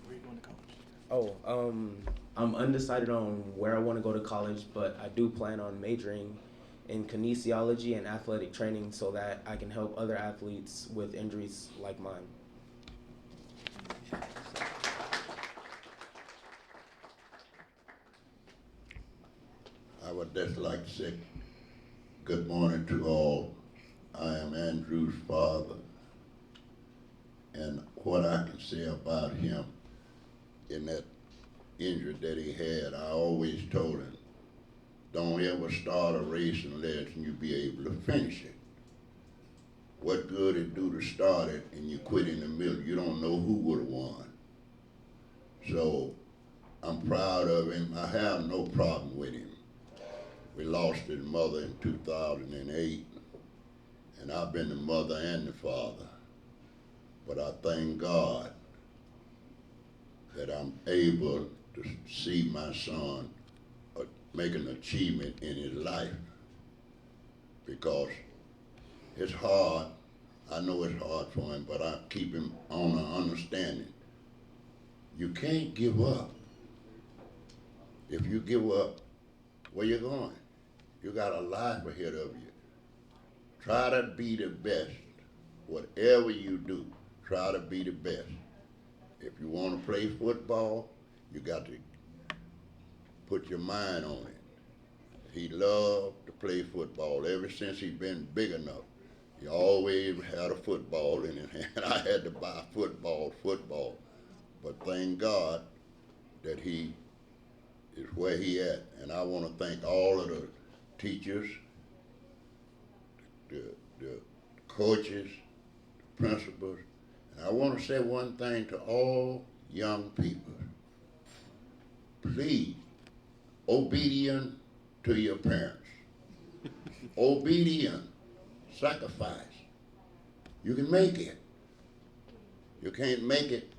Where are you going to college? I'm undecided on where I want to go to college, but I do plan on majoring in kinesiology and athletic training so that I can help other athletes with injuries like mine. I would just like to say good morning to all. I am Andrew's father, and what I can say about him in that injury that he had, I always told him, don't ever start a race unless you be able to finish it. What good it do to start it and you quit in the middle? You don't know who would have won. So I'm proud of him. I have no problem with him. We lost his mother in 2008, and I've been the mother and the father. But I thank God that I'm able to see my son make an achievement in his life, because it's hard. I know it's hard for him, but I keep him on an understanding. You can't give up. If you give up, where you going? You got a life ahead of you. Try to be the best. Whatever you do, try to be the best. If you want to play football, you got to put your mind on it. He loved to play football ever since he's been big enough. He always had a football in his hand. I had to buy football. But thank God that he is where he at. And I want to thank all of the teachers, the coaches, the principals. And I want to say one thing to all young people. Please, obedient to your parents. Obedient, sacrifice. You can make it. You can't make it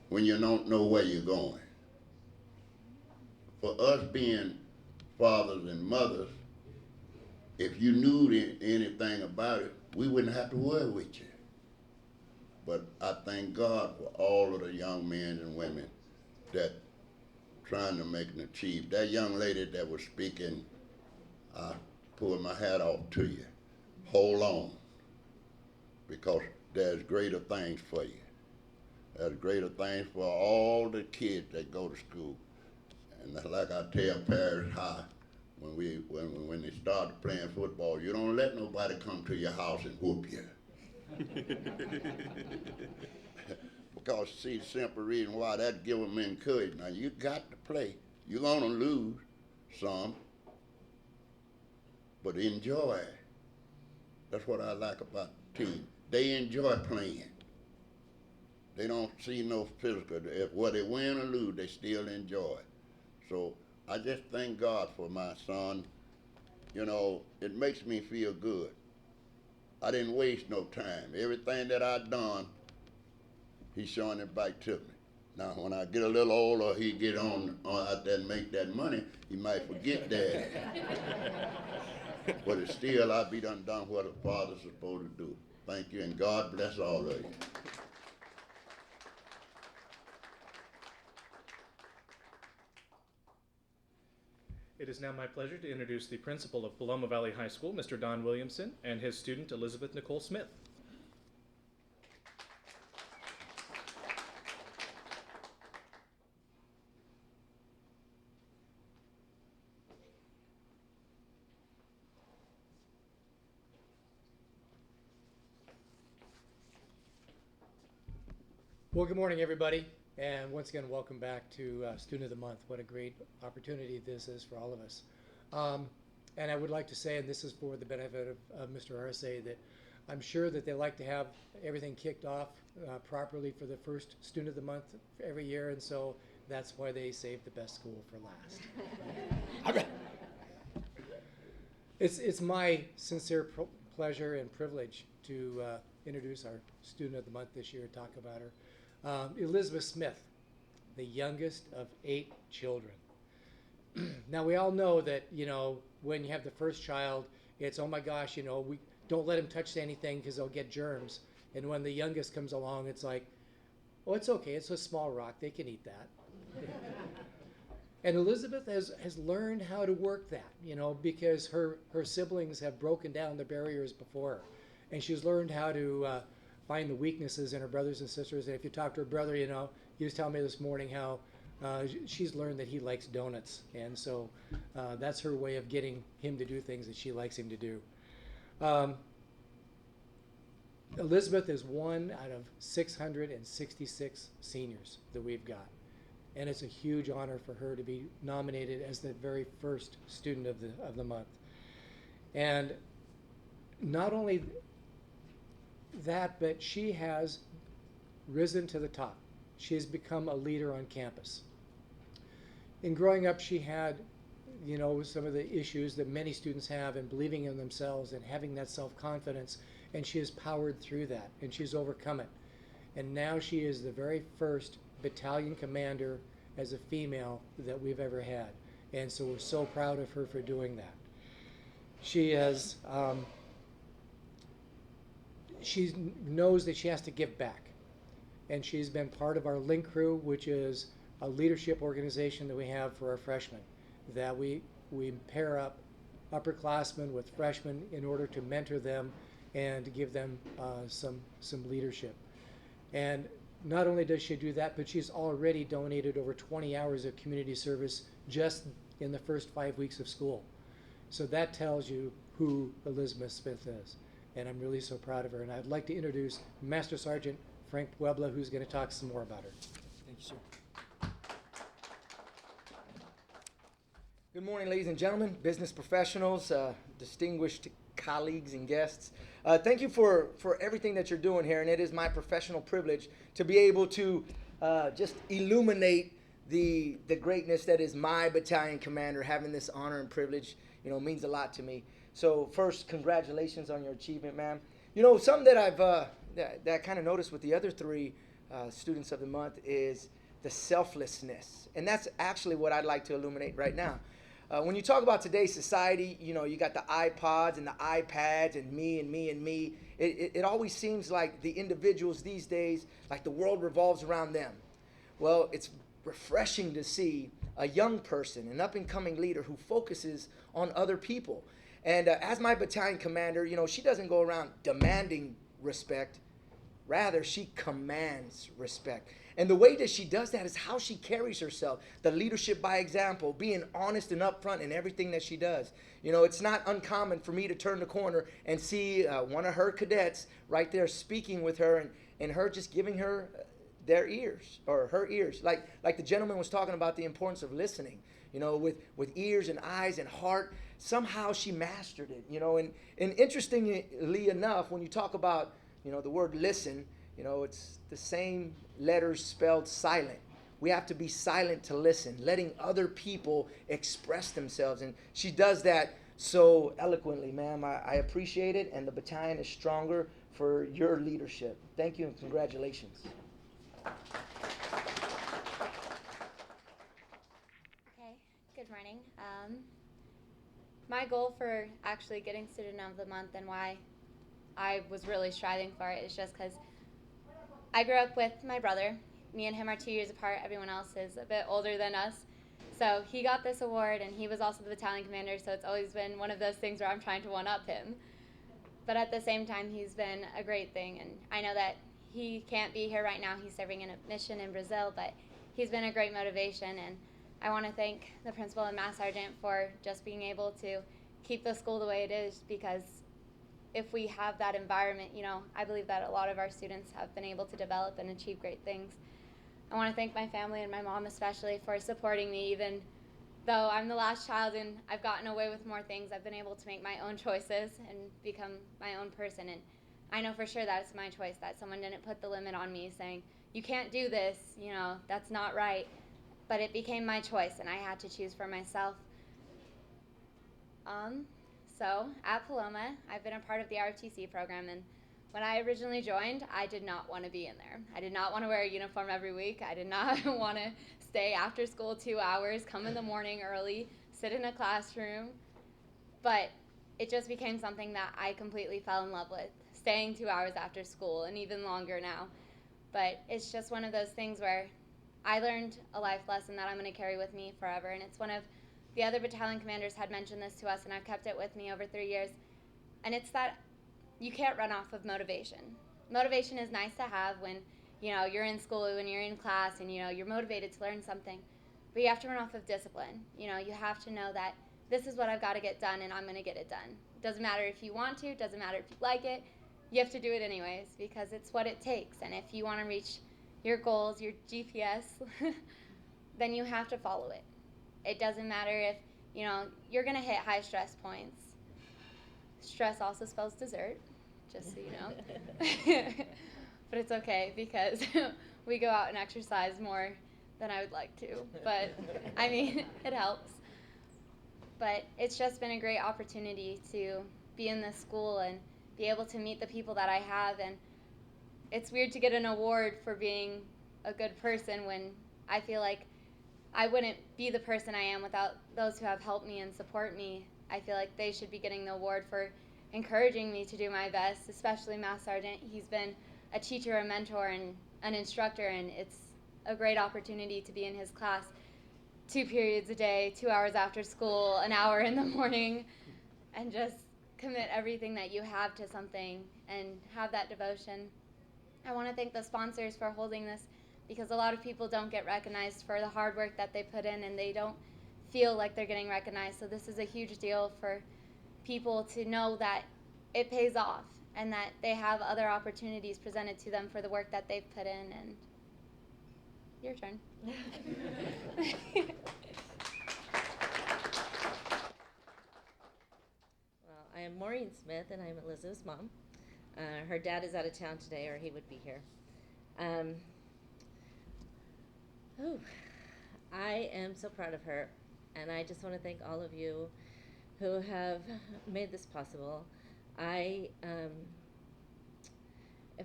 when you don't know where you're going. For us being fathers and mothers, if you knew anything about it, we wouldn't have to worry with you. But I thank God for all of the young men and women that trying to make an achieve. That young lady that was speaking, I pull my hat off to you. Hold on, because there's greater things for you. There's greater things for all the kids that go to school. And like I tell Parish High, when they start playing football, you don't let nobody come to your house and whoop you. Because see, the simple reason why, that give them encouragement. Now you got to play. You're gonna lose some, but enjoy it. That's what I like about the team. They enjoy playing. They don't see no physical. If whether they win or lose, they still enjoy it. So I just thank God for my son. You know, it makes me feel good. I didn't waste no time. Everything that I done, he's showing it back to me. Now, when I get a little older, he get on out there and make that money, he might forget that. But it's still, I be done what a father's supposed to do. Thank you, and God bless all of you. It is now my pleasure to introduce the principal of Paloma Valley High School, Mr. Don Williamson, and his student, Elizabeth Nicole Smith. Well, good morning, everybody. And once again, welcome back to Student of the Month. What a great opportunity this is for all of us. And I would like to say, and this is for the benefit of Mr. Arce, that I'm sure that they like to have everything kicked off properly for the first Student of the Month every year, and so that's why they saved the best school for last. It's my sincere pleasure and privilege to introduce our Student of the Month this year, talk about her. Elizabeth Smith, the youngest of 8 children. Now, we all know that, you know, when you have the first child, it's, oh my gosh, you know, we don't let him touch anything because they'll get germs. And when the youngest comes along, it's like, oh, it's okay, it's a small rock, they can eat that. And Elizabeth has learned how to work that, you know, because her siblings have broken down the barriers before her. And she's learned how to find the weaknesses in her brothers and sisters. And if you talk to her brother, you know, he was telling me this morning how she's learned that he likes donuts. And so that's her way of getting him to do things that she likes him to do. Elizabeth is one out of 666 seniors that we've got. And it's a huge honor for her to be nominated as the very first student of the month. And not only that, but she has risen to the top. She has become a leader on campus. In growing up, she had, you know, some of the issues that many students have in believing in themselves and having that self-confidence, and she has powered through that, and she's overcome it. And now she is the very first battalion commander as a female that we've ever had. And so we're so proud of her for doing that. She has, she knows that she has to give back. And she's been part of our Link Crew, which is a leadership organization that we have for our freshmen, that we pair up upperclassmen with freshmen in order to mentor them and to give them some leadership. And not only does she do that, but she's already donated over 20 hours of community service just in the first 5 weeks of school. So that tells you who Elizabeth Smith is. And I'm really so proud of her. And I'd like to introduce Master Sergeant Frank Puebla, who's going to talk some more about her. Thank you, sir. Good morning, ladies and gentlemen, business professionals, distinguished colleagues and guests. Thank you for everything that you're doing here, and it is my professional privilege to be able to just illuminate the greatness that is my battalion commander. Having this honor and privilege, you know, means a lot to me. So first, congratulations on your achievement, ma'am. You know, something that I've that I kind of noticed with the other three students of the month is the selflessness, and that's actually what I'd like to illuminate right now. When you talk about today's society, you know, you got the iPods and the iPads and me and me and me. It always seems like the individuals these days, like the world revolves around them. Well, it's refreshing to see a young person, an up-and-coming leader who focuses on other people. And as my battalion commander, you know, she doesn't go around demanding respect. Rather, she commands respect. And the way that she does that is how she carries herself, the leadership by example, being honest and upfront in everything that she does. You know, it's not uncommon for me to turn the corner and see one of her cadets right there speaking with her and her just giving her their ears, or her ears. Like the gentleman was talking about the importance of listening, you know, with ears and eyes and heart. Somehow she mastered it, you know. And interestingly enough, when you talk about, you know, the word listen, you know, it's the same letters spelled silent. We have to be silent to listen, letting other people express themselves. And she does that so eloquently, ma'am. I appreciate it, and the battalion is stronger for your leadership. Thank you and congratulations. Okay, good morning. My goal for actually getting Student of the Month and why I was really striving for it is just because I grew up with my brother. Me and him are 2 years apart. Everyone else is a bit older than us. So he got this award, and he was also the battalion commander, so it's always been one of those things where I'm trying to one-up him. But at the same time, he's been a great thing, and I know that he can't be here right now. He's serving in a mission in Brazil, but he's been a great motivation, and I want to thank the principal and mass sergeant for just being able to keep the school the way it is, because if we have that environment, you know, I believe that a lot of our students have been able to develop and achieve great things. I want to thank my family and my mom especially for supporting me, even though I'm the last child and I've gotten away with more things. I've been able to make my own choices and become my own person, and I know for sure that it's my choice, that someone didn't put the limit on me saying, you can't do this, you know, that's not right. But it became my choice, and I had to choose for myself. So at Paloma, I've been a part of the ROTC program, and when I originally joined, I did not want to be in there. I did not want to wear a uniform every week. I did not want to stay after school 2 hours, come in the morning early, sit in a classroom. But it just became something that I completely fell in love with, staying 2 hours after school and even longer now. But it's just one of those things where I learned a life lesson that I'm going to carry with me forever, and it's one of the other battalion commanders had mentioned this to us, and I've kept it with me over 3 years, and it's that you can't run off of motivation. Motivation is nice to have when, you know, you're in school, when you're in class, and, you know, you're motivated to learn something, but you have to run off of discipline. You know, you have to know that this is what I've got to get done, and I'm going to get it done. It doesn't matter if you want to, it doesn't matter if you like it, you have to do it anyways, because it's what it takes, and if you want to reach your goals, your GPS, then you have to follow it. It doesn't matter if, you know, you're going to hit high stress points. Stress also spells dessert, just so you know. But it's okay because we go out and exercise more than I would like to. But, I mean, it helps. But it's just been a great opportunity to be in this school and be able to meet the people that I have. And it's weird to get an award for being a good person when I feel like I wouldn't be the person I am without those who have helped me and support me. I feel like they should be getting the award for encouraging me to do my best, especially Math Sergeant. He's been a teacher, a mentor, and an instructor, and it's a great opportunity to be in his class 2 periods a day, 2 hours after school, an hour in the morning, and just commit everything that you have to something and have that devotion. I want to thank the sponsors for holding this, because a lot of people don't get recognized for the hard work that they put in, and they don't feel like they're getting recognized. So this is a huge deal for people to know that it pays off and that they have other opportunities presented to them for the work that they've put in. And your turn. Well, I am Maureen Smith, and I'm Elizabeth's mom. Her dad is out of town today, or he would be here. I am so proud of her, and I just want to thank all of you who have made this possible. If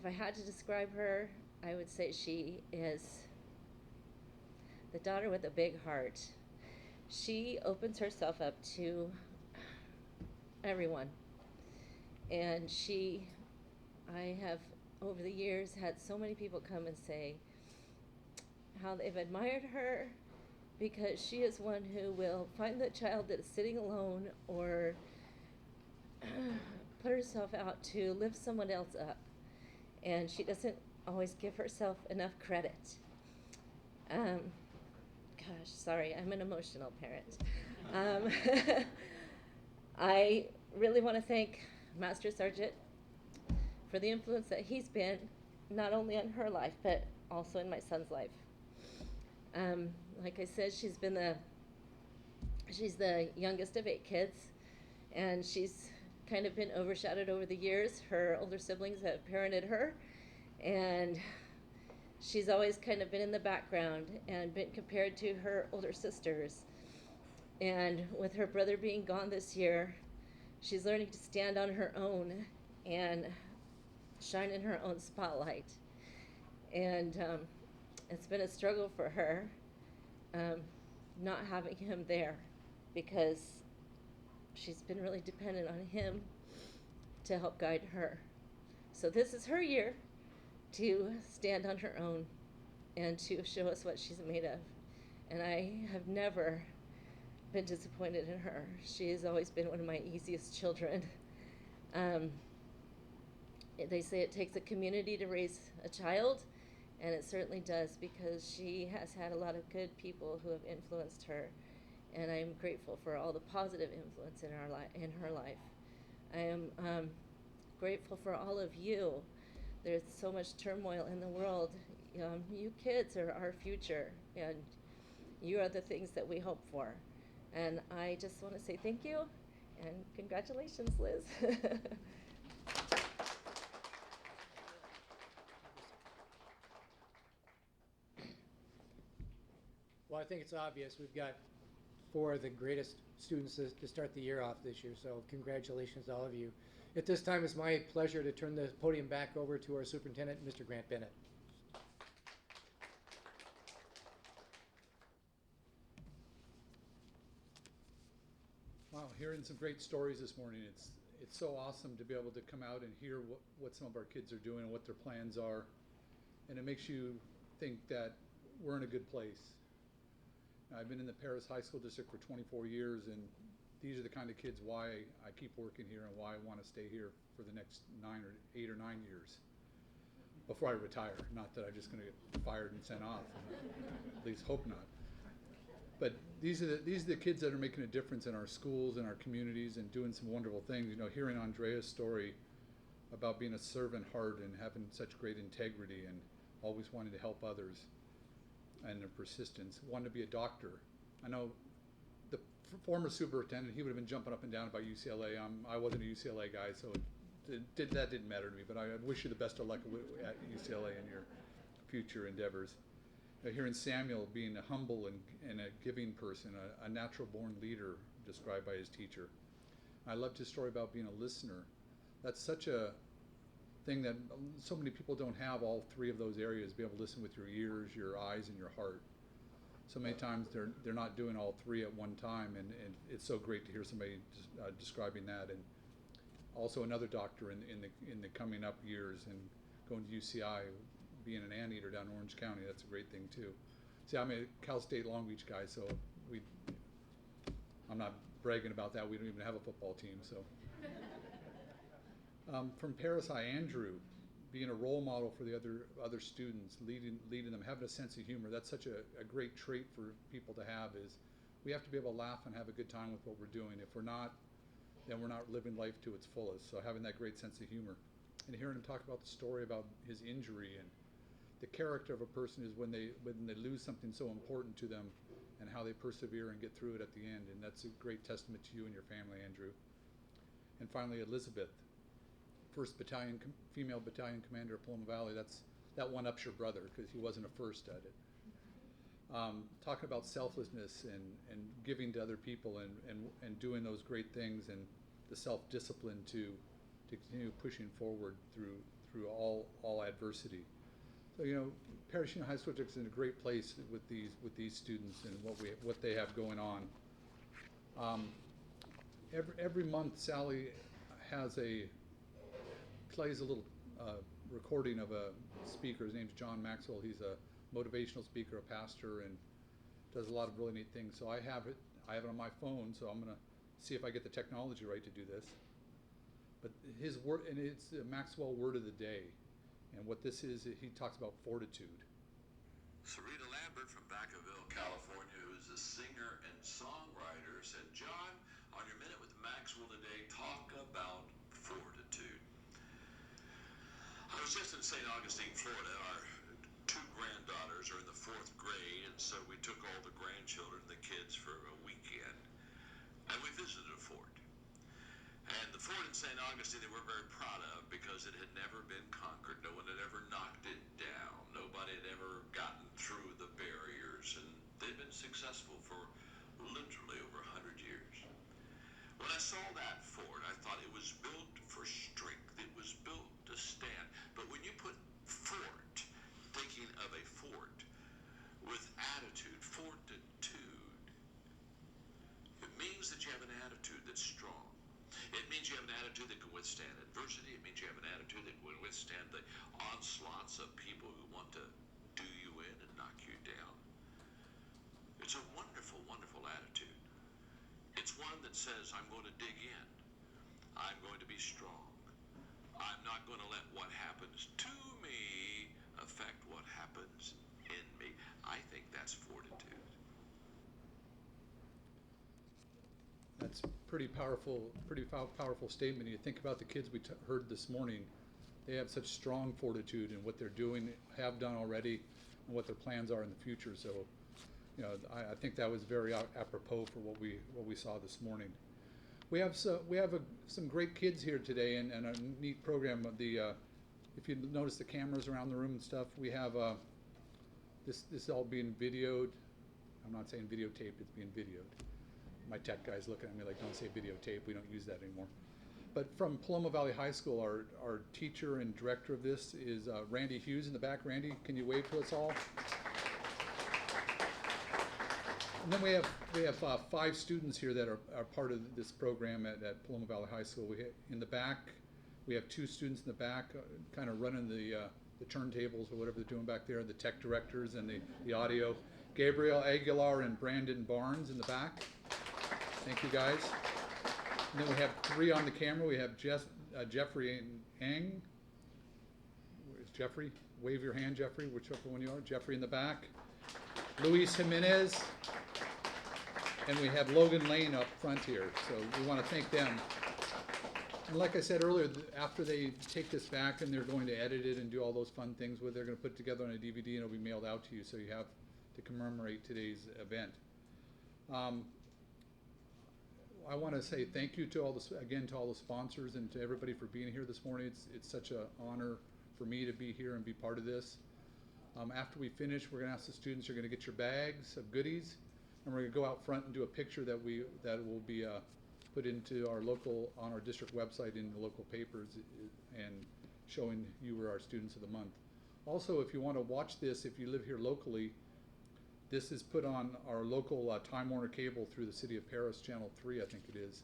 I had to describe her, I would say she is the daughter with a big heart. She opens herself up to everyone, and I have over the years had so many people come and say how they've admired her, because she is one who will find the child that is sitting alone or put herself out to lift someone else up, and she doesn't always give herself enough credit. Gosh, sorry, I'm an emotional parent. I really want to thank Master Sergeant for the influence that he's been, not only on her life, but also in my son's life. Like I said, she's the youngest of 8 kids, and she's kind of been overshadowed over the years. Her older siblings have parented her, and she's always kind of been in the background and been compared to her older sisters. And with her brother being gone this year, she's learning to stand on her own and shine in her own spotlight. And it's been a struggle for her, not having him there, because she's been really dependent on him to help guide her. So this is her year to stand on her own and to show us what she's made of. And I have never been disappointed in her. She has always been one of my easiest children. They say it takes a community to raise a child, and it certainly does, because she has had a lot of good people who have influenced her, and I am grateful for all the positive influence in her life. I am grateful for all of you. There's so much turmoil in the world. You kids are our future, and you are the things that we hope for. And I just want to say thank you, and congratulations, Liz. Well, I think it's obvious. We've got 4 of the greatest students to start the year off this year, so congratulations to all of you. At this time, it's my pleasure to turn the podium back over to our superintendent, Mr. Grant Bennett. Wow, hearing some great stories this morning. It's so awesome to be able to come out and hear what some of our kids are doing and what their plans are. And it makes you think that we're in a good place. I've been in the Paris High School District for 24 years, and these are the kind of kids why I keep working here and why I want to stay here for the next 8 or 9 years before I retire. Not that I'm just going to get fired and sent off. At least hope not. But these are the kids that are making a difference in our schools and our communities and doing some wonderful things. You know, hearing Andrea's story about being a servant heart and having such great integrity and always wanting to help others and their persistence, wanting to be a doctor. I know the former superintendent, he would have been jumping up and down about UCLA. I wasn't a UCLA guy, so that didn't matter to me, but I wish you the best of luck at UCLA in your future endeavors. Hearing Samuel being a humble and a giving person, a natural born leader described by his teacher. I loved his story about being a listener. That's such a thing that so many people don't have, all three of those areas, be able to listen with your ears, your eyes, and your heart. So many times they're not doing all three at one time, and it's so great to hear somebody describing that. And also another doctor in the coming up years and going to UCI, being an anteater down in Orange County, that's a great thing too. See, I'm a Cal State Long Beach guy, so I'm not bragging about that. We don't even have a football team, so. From Paris High, Andrew, being a role model for the other students, leading them, having a sense of humor. That's such a great trait for people to have. Is we have to be able to laugh and have a good time with what we're doing. If we're not, then we're not living life to its fullest. So having that great sense of humor, and hearing him talk about the story about his injury and the character of a person is when they lose something so important to them, and how they persevere and get through it at the end. And that's a great testament to you and your family, Andrew. And finally, Elizabeth, 1st Battalion, female battalion commander of Paloma Valley. That one-ups your brother because he wasn't a first at it. Talking about selflessness and giving to other people and doing those great things and the self-discipline to continue pushing forward through all adversity. So, you know, Paris Union High School District is in a great place with these students and what they have going on. Every month, Sally plays a little recording of a speaker. His name's John Maxwell. He's a motivational speaker, a pastor, and does a lot of really neat things. So I have it on my phone, so I'm gonna see if I get the technology right to do this. But his word, and it's the Maxwell word of the day. And what this is, he talks about fortitude. Serena Lambert from Vacaville, California, who's a singer and songwriter, said, John, on your Minute with Maxwell today, talk about fortitude. I was just in St. Augustine, Florida. Our 2 granddaughters are in the 4th grade, and so we took all the grandchildren, the kids, for a weekend, and we visited a fort. And the fort in St. Augustine they were very proud of because it had never been conquered. No one had ever knocked it down. Nobody had ever gotten through the barriers, and they've been successful for literally over 100 years. When I saw that fort, I thought it was built for strength. It was built to stand. But when you put fort, thinking of a fort with attitude, fortitude, it means that you have an attitude that's strong. It means you have an attitude that can withstand adversity. It means you have an attitude that can withstand the onslaughts of people who want to do you in and knock you down. It's a wonderful, wonderful attitude. It's one that says, I'm going to dig in. I'm going to be strong. I'm not going to let what happens to me affect what happens in me. I think that's fortitude. That's pretty powerful statement. You think about the kids we heard this morning. They have such strong fortitude in what they're doing, have done already, and what their plans are in the future. So, you know, I think that was very apropos for what we saw this morning. We have some great kids here today, and a neat program. If you notice the cameras around the room and stuff, we have this is all being videoed. I'm not saying videotaped; it's being videoed. My tech guy's looking at me like, don't say videotape, we don't use that anymore. But from Paloma Valley High School, our teacher and director of this is Randy Hughes in the back. Randy, can you wave to us all? And then we have 5 students here that are part of this program at Paloma Valley High School. In the back, we have 2 students in the back kind of running the the turntables or whatever they're doing back there, the tech directors and the audio. Gabriel Aguilar and Brandon Barnes in the back. Thank you guys. And then we have 3 on the camera. We have Jeffrey Ang. Where's Jeffrey? Wave your hand, Jeffrey, whichever one you are. Jeffrey in the back. Luis Jimenez. And we have Logan Lane up front here. So we want to thank them. And like I said earlier, after they take this back and they're going to edit it and do all those fun things with it, they're going to put it together on a DVD and it'll be mailed out to you so you have to commemorate today's event. I want to say thank you to all the sponsors and to everybody for being here this morning. It's such an honor for me to be here and be part of this. After we finish, we're going to ask the students, you're going to get your bags of goodies, and we're going to go out front and do a picture that will be put into on our district website in the local papers and showing you were our students of the month. Also, if you want to watch this, if you live here locally, this is put on our local Time Warner Cable through the City of Paris, Channel 3, I think it is,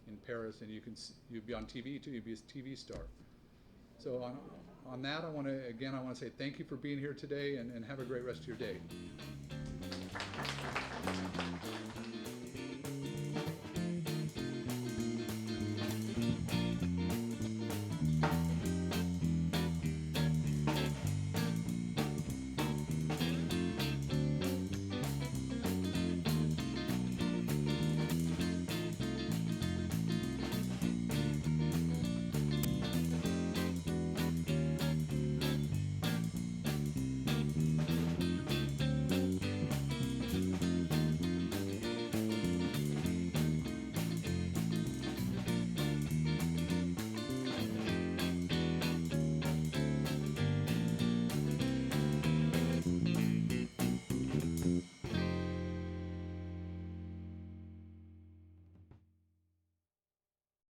in Paris, and you'll be on TV too, you'll be a TV star. So on that, I want to say thank you for being here today and have a great rest of your day.